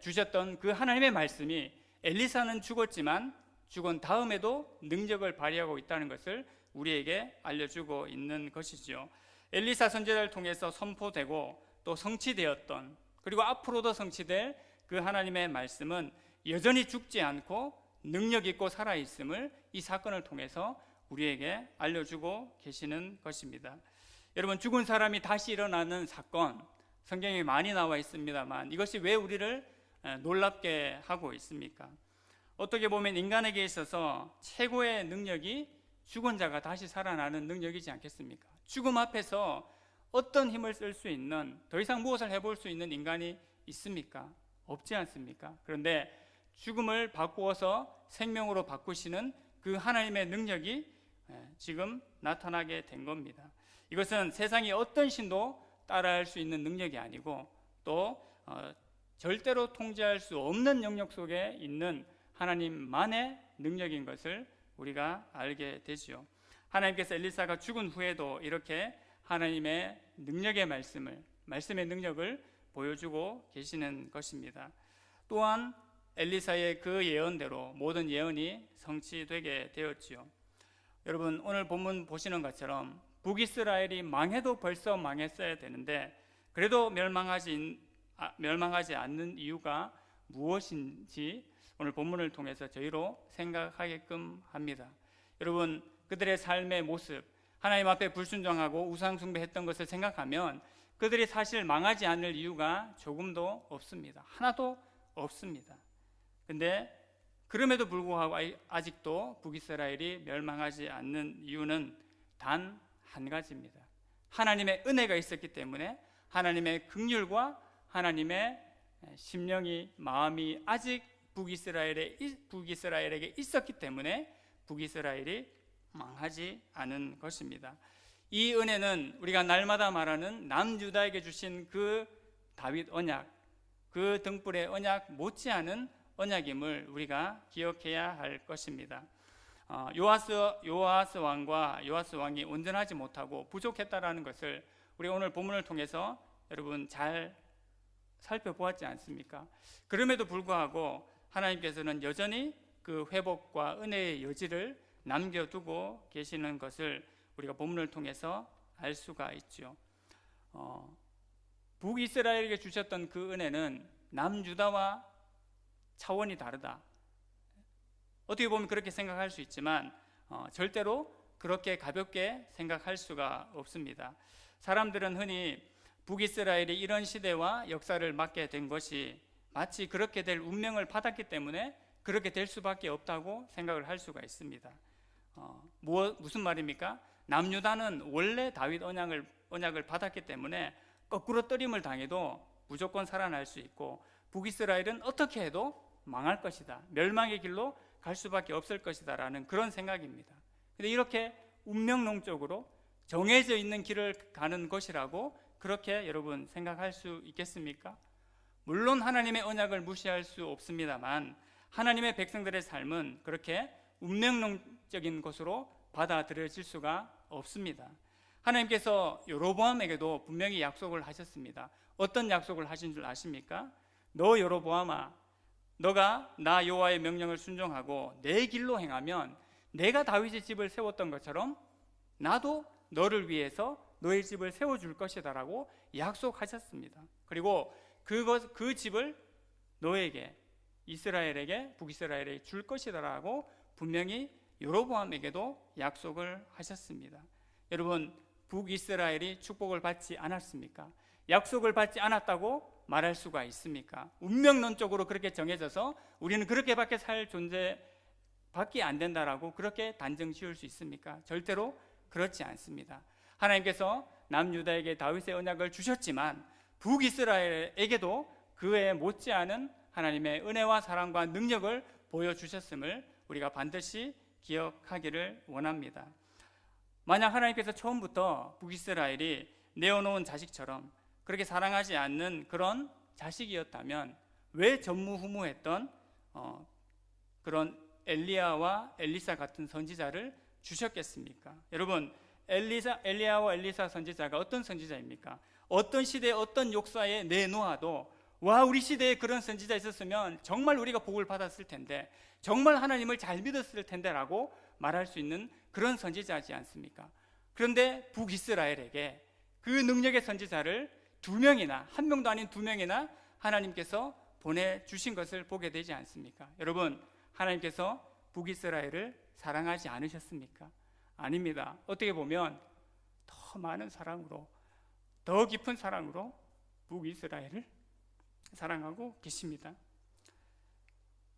주셨던 그 하나님의 말씀이 엘리사는 죽었지만 죽은 다음에도 능력을 발휘하고 있다는 것을 우리에게 알려주고 있는 것이죠. 엘리사 선지자를 통해서 선포되고 또 성취되었던, 그리고 앞으로도 성취될 그 하나님의 말씀은 여전히 죽지 않고 능력 있고 살아있음을 이 사건을 통해서 우리에게 알려주고 계시는 것입니다. 여러분, 죽은 사람이 다시 일어나는 사건, 성경에 많이 나와 있습니다만 이것이 왜 우리를 놀랍게 하고 있습니까? 어떻게 보면 인간에게 있어서 최고의 능력이 죽은 자가 다시 살아나는 능력이지 않겠습니까? 죽음 앞에서 어떤 힘을 쓸 수 있는, 더 이상 무엇을 해볼 수 있는 인간이 있습니까? 없지 않습니까? 그런데 죽음을 바꾸어서 생명으로 바꾸시는 그 하나님의 능력이 지금 나타나게 된 겁니다. 이것은 세상의 어떤 신도 따라할 수 있는 능력이 아니고 또 절대로 통제할 수 없는 영역 속에 있는 하나님만의 능력인 것을 우리가 알게 되지요. 하나님께서 엘리사가 죽은 후에도 이렇게 하나님의 능력의 말씀의 능력을 보여주고 계시는 것입니다. 또한 엘리사의 그 예언대로 모든 예언이 성취되게 되었지요. 여러분, 오늘 본문 보시는 것처럼 북이스라엘이 망해도 벌써 망했어야 되는데 그래도 멸망하지 않는 이유가 무엇인지 오늘 본문을 통해서 저희로 생각하게끔 합니다. 여러분, 그들의 삶의 모습, 하나님 앞에 불순종하고 우상 숭배했던 것을 생각하면 그들이 사실 망하지 않을 이유가 조금도 없습니다. 하나도 없습니다. 근데 그럼에도 불구하고 아직도 북이스라엘이 멸망하지 않는 이유는 단 한 가지입니다. 하나님의 은혜가 있었기 때문에, 하나님의 긍휼과 하나님의 심령이, 마음이 아직 북이스라엘에게 있었기 때문에 북이스라엘이 망하지 않은 것입니다. 이 은혜는 우리가 날마다 말하는 남유다에게 주신 그 다윗 언약, 그 등불의 언약 못지않은 언약임을 우리가 기억해야 할 것입니다. 요아스 왕과 요아스 왕이 온전하지 못하고 부족했다라는 것을 우리가 오늘 본문을 통해서 여러분 잘 살펴보았지 않습니까? 그럼에도 불구하고 하나님께서는 여전히 그 회복과 은혜의 여지를 남겨두고 계시는 것을 우리가 본문을 통해서 알 수가 있죠. 북이스라엘에게 주셨던 그 은혜는 남유다와 차원이 다르다. 어떻게 보면 그렇게 생각할 수 있지만 절대로 그렇게 가볍게 생각할 수가 없습니다. 사람들은 흔히 북이스라엘이 이런 시대와 역사를 맞게 된 것이 마치 그렇게 될 운명을 받았기 때문에 그렇게 될 수밖에 없다고 생각을 할 수가 있습니다. 무슨 말입니까? 남유다는 원래 다윗 언약을 받았기 때문에 거꾸로 떨림을 당해도 무조건 살아날 수 있고, 북이스라엘은 어떻게 해도 망할 것이다, 멸망의 길로 갈 수밖에 없을 것이다 라는 그런 생각입니다. 근데 이렇게 운명론적으로 정해져 있는 길을 가는 것이라고 그렇게 여러분 생각할 수 있겠습니까? 물론 하나님의 언약을 무시할 수 없습니다만 하나님의 백성들의 삶은 그렇게 운명론적인 것으로 받아들여질 수가 없습니다. 하나님께서 여로보암에게도 분명히 약속을 하셨습니다. 어떤 약속을 하신 줄 아십니까? 너 여로보암아, 너가 나 여호와의 명령을 순종하고 내 길로 행하면 내가 다윗의 집을 세웠던 것처럼 나도 너를 위해서 너의 집을 세워줄 것이다 라고 약속하셨습니다. 그리고 그 집을 너에게, 이스라엘에게, 북이스라엘에게 줄 것이다 라고 분명히 여로보암에게도 약속을 하셨습니다. 여러분, 북이스라엘이 축복을 받지 않았습니까? 약속을 받지 않았다고 말할 수가 있습니까? 운명론적으로 그렇게 정해져서 우리는 그렇게밖에 살 존재밖에 안 된다라고 그렇게 단정 지을 수 있습니까? 절대로 그렇지 않습니다. 하나님께서 남유다에게 다윗의 언약을 주셨지만 북이스라엘에게도 그에 못지않은 하나님의 은혜와 사랑과 능력을 보여주셨음을 우리가 반드시 기억하기를 원합니다. 만약 하나님께서 처음부터 북이스라엘이 내어놓은 자식처럼 그렇게 사랑하지 않는 그런 자식이었다면 왜 전무후무했던 그런 엘리야와 엘리사 같은 선지자를 주셨겠습니까? 여러분, 엘리야와 엘리사 선지자가 어떤 선지자입니까? 어떤 시대에 어떤 역사에 내놓아도 와, 우리 시대에 그런 선지자 있었으면 정말 우리가 복을 받았을 텐데, 정말 하나님을 잘 믿었을 텐데 라고 말할 수 있는 그런 선지자지 않습니까? 그런데 북이스라엘에게 그 능력의 선지자를 2명이나, 1명도 아닌 2명이나 하나님께서 보내주신 것을 보게 되지 않습니까? 여러분, 하나님께서 북이스라엘을 사랑하지 않으셨습니까? 아닙니다. 어떻게 보면 더 많은 사랑으로, 더 깊은 사랑으로 북이스라엘을 사랑하고 계십니다.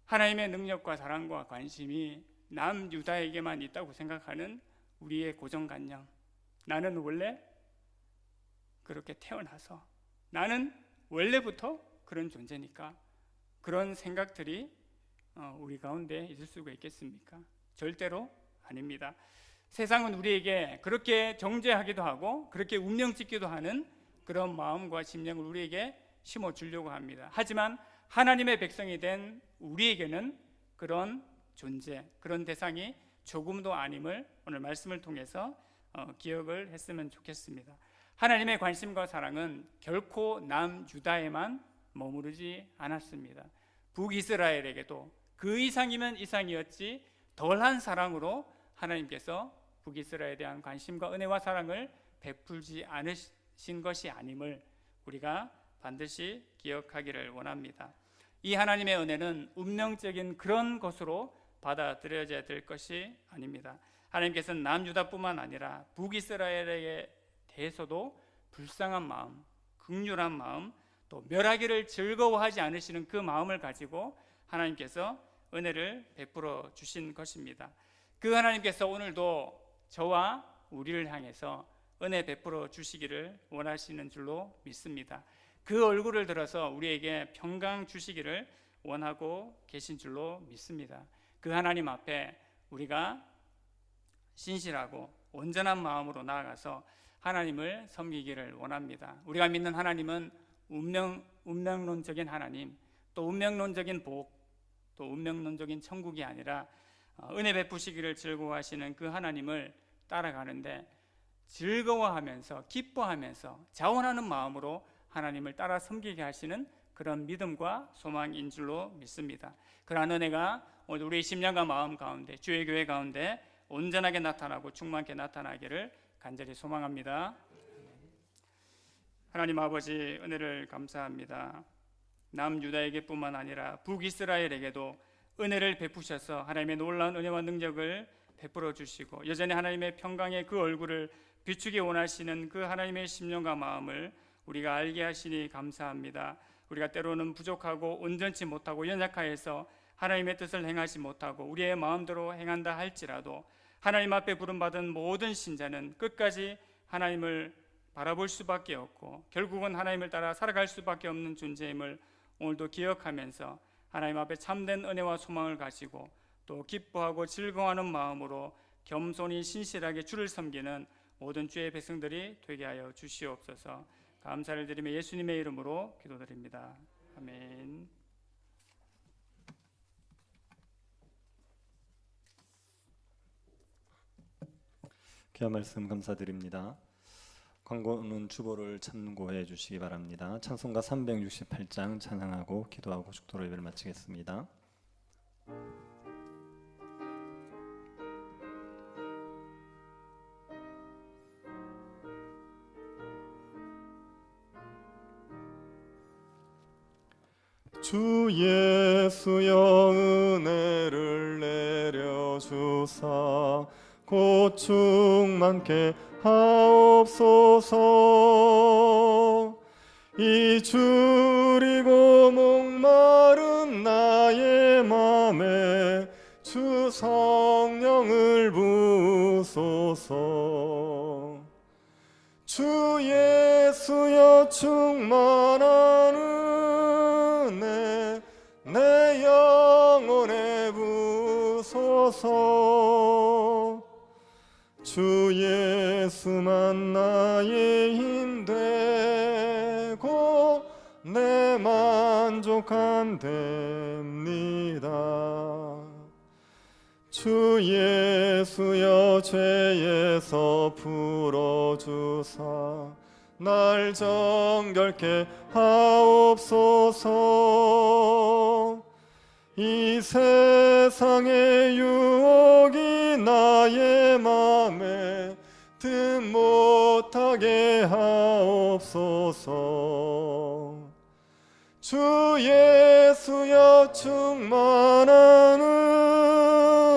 하나님의 능력과 사랑과 관심이 남유다에게만 있다고 생각하는 우리의 고정관념, 나는 원래 그렇게 태어나서, 나는 원래부터 그런 존재니까, 그런 생각들이 우리 가운데 있을 수가 있겠습니까? 절대로 아닙니다. 세상은 우리에게 그렇게 정죄하기도 하고 그렇게 운명짓기도 하는 그런 마음과 심령을 우리에게 심어주려고 합니다. 하지만 하나님의 백성이 된 우리에게는 그런 존재, 그런 대상이 조금도 아님을 오늘 말씀을 통해서 기억을 했으면 좋겠습니다. 하나님의 관심과 사랑은 결코 남유다에만 머무르지 않았습니다. 북이스라엘에게도 그 이상이면 이상이었지 덜한 사랑으로 하나님께서 북이스라엘에 대한 관심과 은혜와 사랑을 베풀지 않으신 것이 아님을 우리가 반드시 기억하기를 원합니다. 이 하나님의 은혜는 운명적인 그런 것으로 받아들여져야 될 것이 아닙니다. 하나님께서는 남유다뿐만 아니라 북이스라엘에 대해서도 불쌍한 마음, 긍휼한 마음, 또 멸하기를 즐거워하지 않으시는 그 마음을 가지고 하나님께서 은혜를 베풀어 주신 것입니다. 그 하나님께서 오늘도 저와 우리를 향해서 은혜 베풀어 주시기를 원하시는 줄로 믿습니다. 그 얼굴을 들어서 우리에게 평강 주시기를 원하고 계신 줄로 믿습니다. 그 하나님 앞에 우리가 신실하고 온전한 마음으로 나아가서 하나님을 섬기기를 원합니다. 우리가 믿는 하나님은 운명론적인 하나님, 또 운명론적인 복, 또 운명론적인 천국이 아니라 은혜 베푸시기를 즐거워하시는 그 하나님을 따라가는데 즐거워하면서 기뻐하면서 자원하는 마음으로 하나님을 따라 섬기게 하시는 그런 믿음과 소망인 줄로 믿습니다. 그러한 은혜가 오늘 우리의 심령과 마음 가운데, 주의 교회 가운데 온전하게 나타나고 충만하게 나타나기를 간절히 소망합니다. 하나님 아버지, 은혜를 감사합니다. 남유다에게뿐만 아니라 북이스라엘에게도 은혜를 베푸셔서 하나님의 놀라운 은혜와 능력을 베풀어 주시고 여전히 하나님의 평강의 그 얼굴을 비추기 원하시는 그 하나님의 심령과 마음을 우리가 알게 하시니 감사합니다. 우리가 때로는 부족하고 온전치 못하고 연약하여서 하나님의 뜻을 행하지 못하고 우리의 마음대로 행한다 할지라도 하나님 앞에 부름받은 모든 신자는 끝까지 하나님을 바라볼 수밖에 없고 결국은 하나님을 따라 살아갈 수밖에 없는 존재임을 오늘도 기억하면서 하나님 앞에 참된 은혜와 소망을 가지고 또 기뻐하고 즐거워하는 마음으로 겸손히 신실하게 주를 섬기는 모든 주의 백성들이 되게 하여 주시옵소서. 감사를 드리며 예수님의 이름으로 기도드립니다. 아멘. 귀한 말씀 감사드립니다. 광고는 주보를 참고해 주시기 바랍니다. 찬송가 368장 찬양하고 기도하고 축도로 예배를 마치겠습니다. 주 예수여 은혜를 내려주사 곧 충만케 하옵소서. 이 줄이고 목마른 나의 맘에 주 성령을 부으소서. 주 예수여 충만한 은혜 내 영혼에 부으소서. 주 예수만 나의 힘 되고 내 만족함 됩니다. 주 예수여 죄에서 풀어주사 날 정결케 하옵소서. 이 세상의 유혹이 나의 맘에 든 못하게 하옵소서. 주 예수여 충만한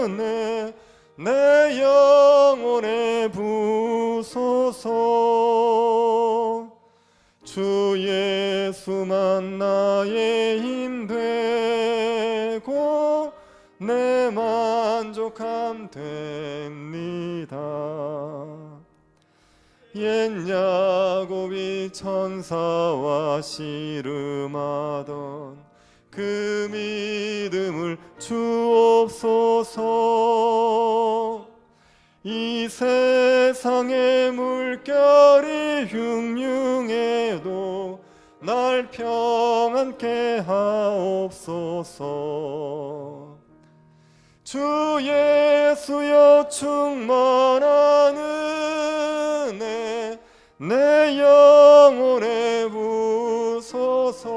은혜 내 영혼에 부소서. 주 예수만 나의 힘 되고 내 만족함 됩니다. 옛 야곱이 천사와 씨름하던 그 믿음을 주옵소서. 이 세상의 물결이 흉흉해도 날 평안케 하옵소서. 주 예수여 충만한 은혜 내 영혼에 부소서.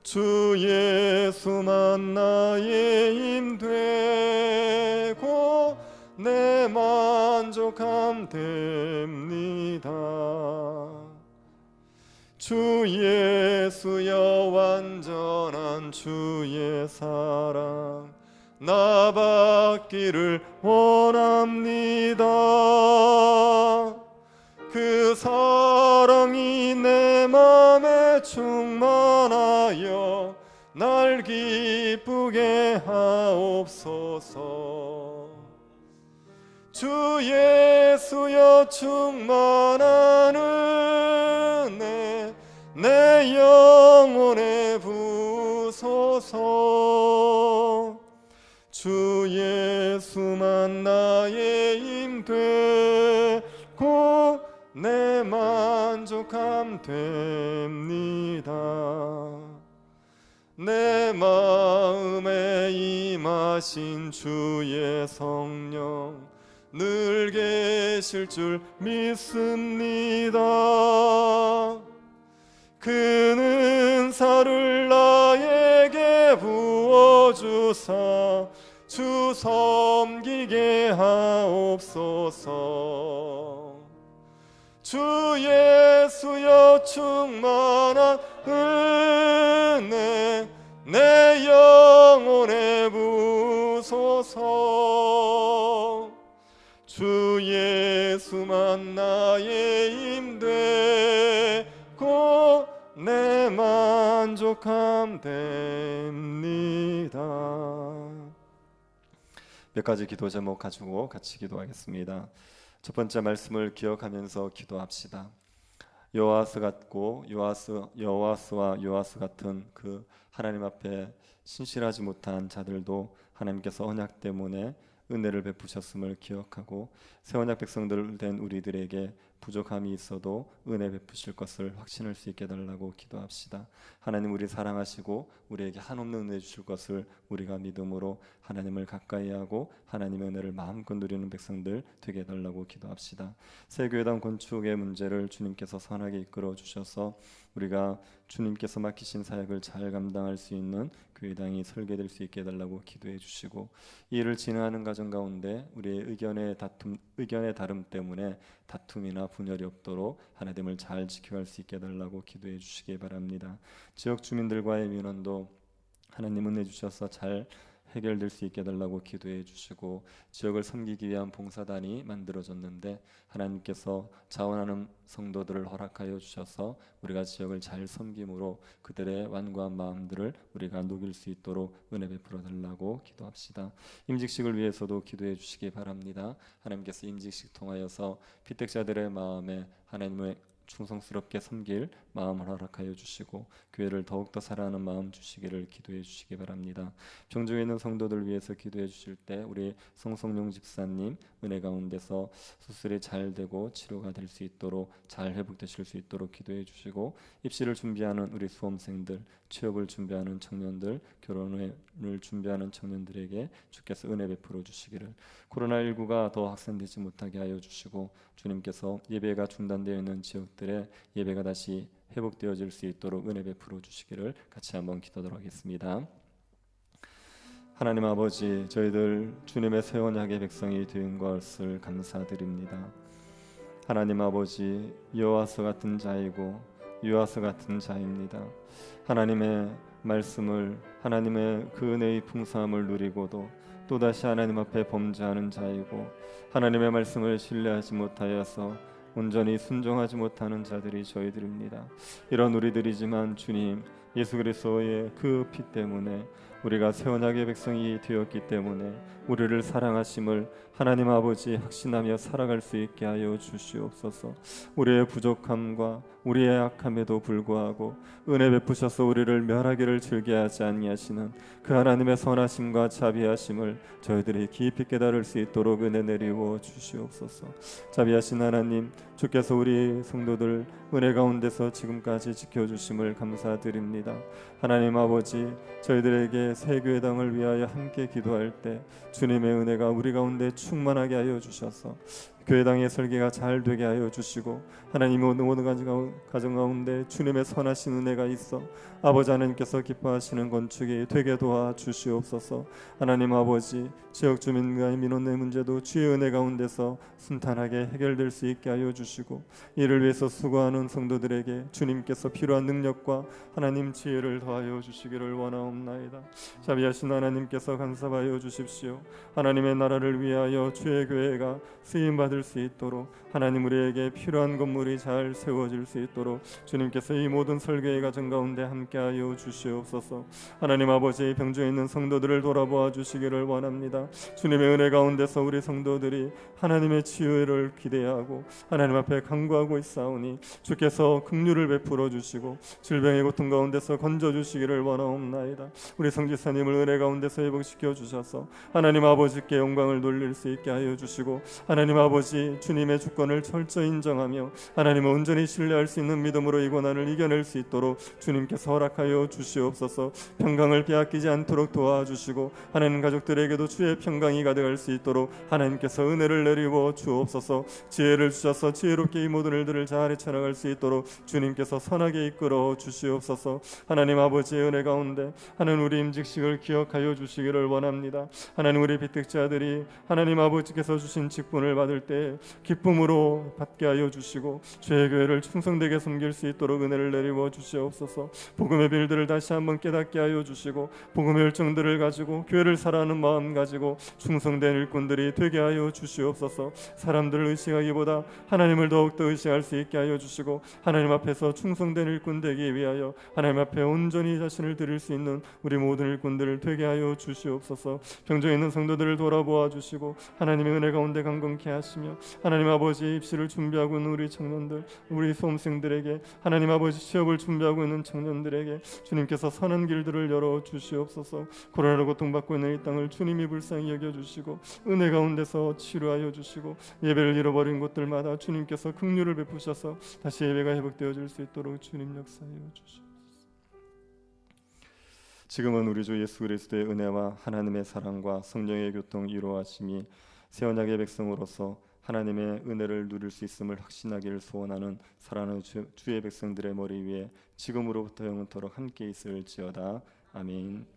주 예수만 나의 힘 되고 내 만족함 됩니다. 주 예수여 완전한 주의 사랑 나 받기를 원합니다. 그 사랑이 내 맘에 충만하여 날 기쁘게 하옵소서. 주 예수여 충만한 은혜 내 영혼에 부소서. 주 예수만 나의 힘 되고 내 만족함 됩니다. 내 마음에 임하신 주의 성령 늘 계실 줄 믿습니다. 그는 은사를 나에게 부어주사 주 섬기게 하옵소서. 주 예수여 충만한 은혜 내 영혼에 부소서. 주 예수만 나의 힘 되고 내 만족함 됩니다. 몇 가지 기도 제목 가지고 같이 기도하겠습니다. 첫 번째 말씀을 기억하면서 기도합시다. 여호와스 같고 여호와스와 요아스 같은 그 하나님 앞에 신실하지 못한 자들도 하나님께서 언약 때문에 은혜를 베푸셨음을 기억하고 새 언약 백성들 된 우리들에게 부족함이 있어도 은혜 베푸실 것을 확신할 수 있게 해달라고 기도합시다. 하나님 우리 사랑하시고 우리에게 한없는 은혜 주실 것을 우리가 믿음으로 하나님을 가까이하고 하나님의 은혜를 마음껏 누리는 백성들 되게 해달라고 기도합시다. 새 교회당 건축의 문제를 주님께서 선하게 이끌어 주셔서 우리가 주님께서 맡기신 사역을 잘 감당할 수 있는 교회당이 설계될 수 있게 해달라고 기도해 주시고, 이 일을 진행하는 과정 가운데 우리의 의견의 다름 때문에 다툼이나 분열이 없도록 하나님을 잘 지켜갈 수 있게 해달라고 기도해 주시기 바랍니다. 지역 주민들과의 민원도 하나님 은혜 주셔서 잘 해결될 수 있게 해달라고 기도해 주시고, 지역을 섬기기 위한 봉사단이 만들어졌는데 하나님께서 자원하는 성도들을 허락하여 주셔서 우리가 지역을 잘 섬김으로 그들의 완고한 마음들을 우리가 녹일 수 있도록 은혜 베풀어 달라고 기도합시다. 임직식을 위해서도 기도해 주시기 바랍니다. 하나님께서 임직식 통하여서 피택자들의 마음에 하나님의 충성스럽게 섬길 마음을 허락하여 주시고 교회를 더욱더 사랑하는 마음 주시기를 기도해 주시기 바랍니다. 병중에 있는 성도들 위해서 기도해 주실 때 우리 성성용 집사님 은혜 가운데서 수술이 잘 되고 치료가 될 수 있도록 잘 회복되실 수 있도록 기도해 주시고, 입시를 준비하는 우리 수험생들, 취업을 준비하는 청년들, 결혼을 준비하는 청년들에게 주께서 은혜 베풀어 주시기를, 코로나19가 더 확산되지 못하게 하여 주시고 주님께서 예배가 중단되어 있는 지역들에 예배가 다시 회복되어질 수 있도록 은혜 베풀어 주시기를 같이 한번 기도하도록 하겠습니다. 하나님 아버지, 저희들 주님의 새 언약의 백성이 된 것을 감사드립니다. 하나님 아버지, 여호와서 같은 자이고 요아서 같은 자입니다. 하나님의 말씀을, 하나님의 그 은혜의 풍성함을 누리고도 또다시 하나님 앞에 범죄하는 자이고 하나님의 말씀을 신뢰하지 못하여서 온전히 순종하지 못하는 자들이 저희들입니다. 이런 우리들이지만 주님, 예수 그리스도의 그 피 때문에 우리가 새 언약의 백성이 되었기 때문에 우리를 사랑하심을 하나님 아버지 확신하며 살아갈 수 있게 하여 주시옵소서. 우리의 부족함과 우리의 약함에도 불구하고 은혜 베푸셔서 우리를 멸하기를 즐겨하지 아니하시는 그 하나님의 선하심과 자비하심을 저희들이 깊이 깨달을 수 있도록 은혜 내리워 주시옵소서. 자비하신 하나님, 주께서 우리 성도들 은혜 가운데서 지금까지 지켜주심을 감사드립니다. 하나님 아버지, 저희들에게 새 교회당을 위하여 함께 기도할 때 주님의 은혜가 우리 가운데 충만하게 하여 주셔서 교회당의 설계가 잘 되게 하여 주시고, 하나님의 모든 가정 가운데 주님의 선하신 은혜가 있어 아버지 하나님께서 기뻐하시는 건축이 되게 도와주시옵소서. 하나님 아버지, 지역 주민과의 민원의 문제도 주의 은혜 가운데서 순탄하게 해결될 수 있게 하여 주시고, 이를 위해서 수고하는 성도들에게 주님께서 필요한 능력과 하나님 지혜를 더하여 주시기를 원하옵나이다. 자비하신 하나님께서 간섭하여 주십시오. 하나님의 나라를 위하여 주의 교회가 쓰임받을 받을 수 있도록 하나님 우리에게 필요한 건물이 잘 세워질 수 있도록 주님께서 이 모든 설교의 과정 가운데 함께하여 주시옵소서. 하나님 아버지 병주에 있는 성도들을 돌아보아 주시기를 원합니다. 주님의 은혜 가운데서 우리 성도들이 하나님의 치유를 기대하고 하나님 앞에 간구하고 있사오니 주께서 긍휼을 베풀어 주시고 질병의 고통 가운데서 건져 주시기를 원하옵나이다. 우리 성지사님을 은혜 가운데서 회복시켜 주셔서 하나님 아버지께 영광을 돌릴 수 있게 하여 주시고 하나님 아버지 주님의 주권을 철저히 인정하며 하나님을 온전히 신뢰할 수 있는 믿음으로 이 고난을 이겨낼 수 있도록 주님께서 허락하여 주시옵소서. 평강을 빼앗기지 않도록 도와주시고 하나님 가족들에게도 주의 평강이 가득할 수 있도록 하나님께서 은혜를 내리워 주옵소서. 지혜를 주셔서 지혜롭게 이 모든 일들을 잘 헤쳐나갈 수 있도록 주님께서 선하게 이끌어 주시옵소서. 하나님 아버지의 은혜 가운데 하나님 우리 임직식을 기억하여 주시기를 원합니다. 하나님 우리 비택자들이 하나님 아버지께서 주신 직분을 받을 때 기쁨으로 받게 하여 주시고 주의 교회를 충성되게 섬길 수 있도록 은혜를 내리워 주시옵소서. 복음의 빌들을 다시 한번 깨닫게 하여 주시고 복음의 열정들을 가지고 교회를 사랑하는 마음 가지고 충성된 일꾼들이 되게 하여 주시옵소서. 사람들을 의식하기보다 하나님을 더욱더 의식할 수 있게 하여 주시고 하나님 앞에서 충성된 일꾼 되기 위하여 하나님 앞에 온전히 자신을 드릴 수 있는 우리 모든 일꾼들을 되게 하여 주시옵소서. 병정에 있는 성도들을 돌아보아 주시고 하나님의 은혜 가운데 강건케 하시며 하나님 아버지 입시를 준비하고 있는 우리 청년들 우리 수험생들에게 하나님 아버지 취업을 준비하고 있는 청년들에게 주님께서 선한 길들을 열어 주시옵소서. 코로나로 고통받고 있는 이 땅을 주님이 불쌍히 여겨주시고 은혜 가운데서 치료하여 주시고 예배를 잃어버린 곳들마다 주님께서 긍휼을 베푸셔서 다시 예배가 회복되어질 수 있도록 주님 역사하여 주시옵소서. 지금은 우리 주 예수 그리스도의 은혜와 하나님의 사랑과 성령의 교통 이루어하심이 새 언약의 백성으로서 하나님의 은혜를 누릴 수 있음을 확신하기를 소원하는 사랑하는 주의 백성들의 머리 위에 지금으로부터 영원토록 함께 있을지어다. 아멘.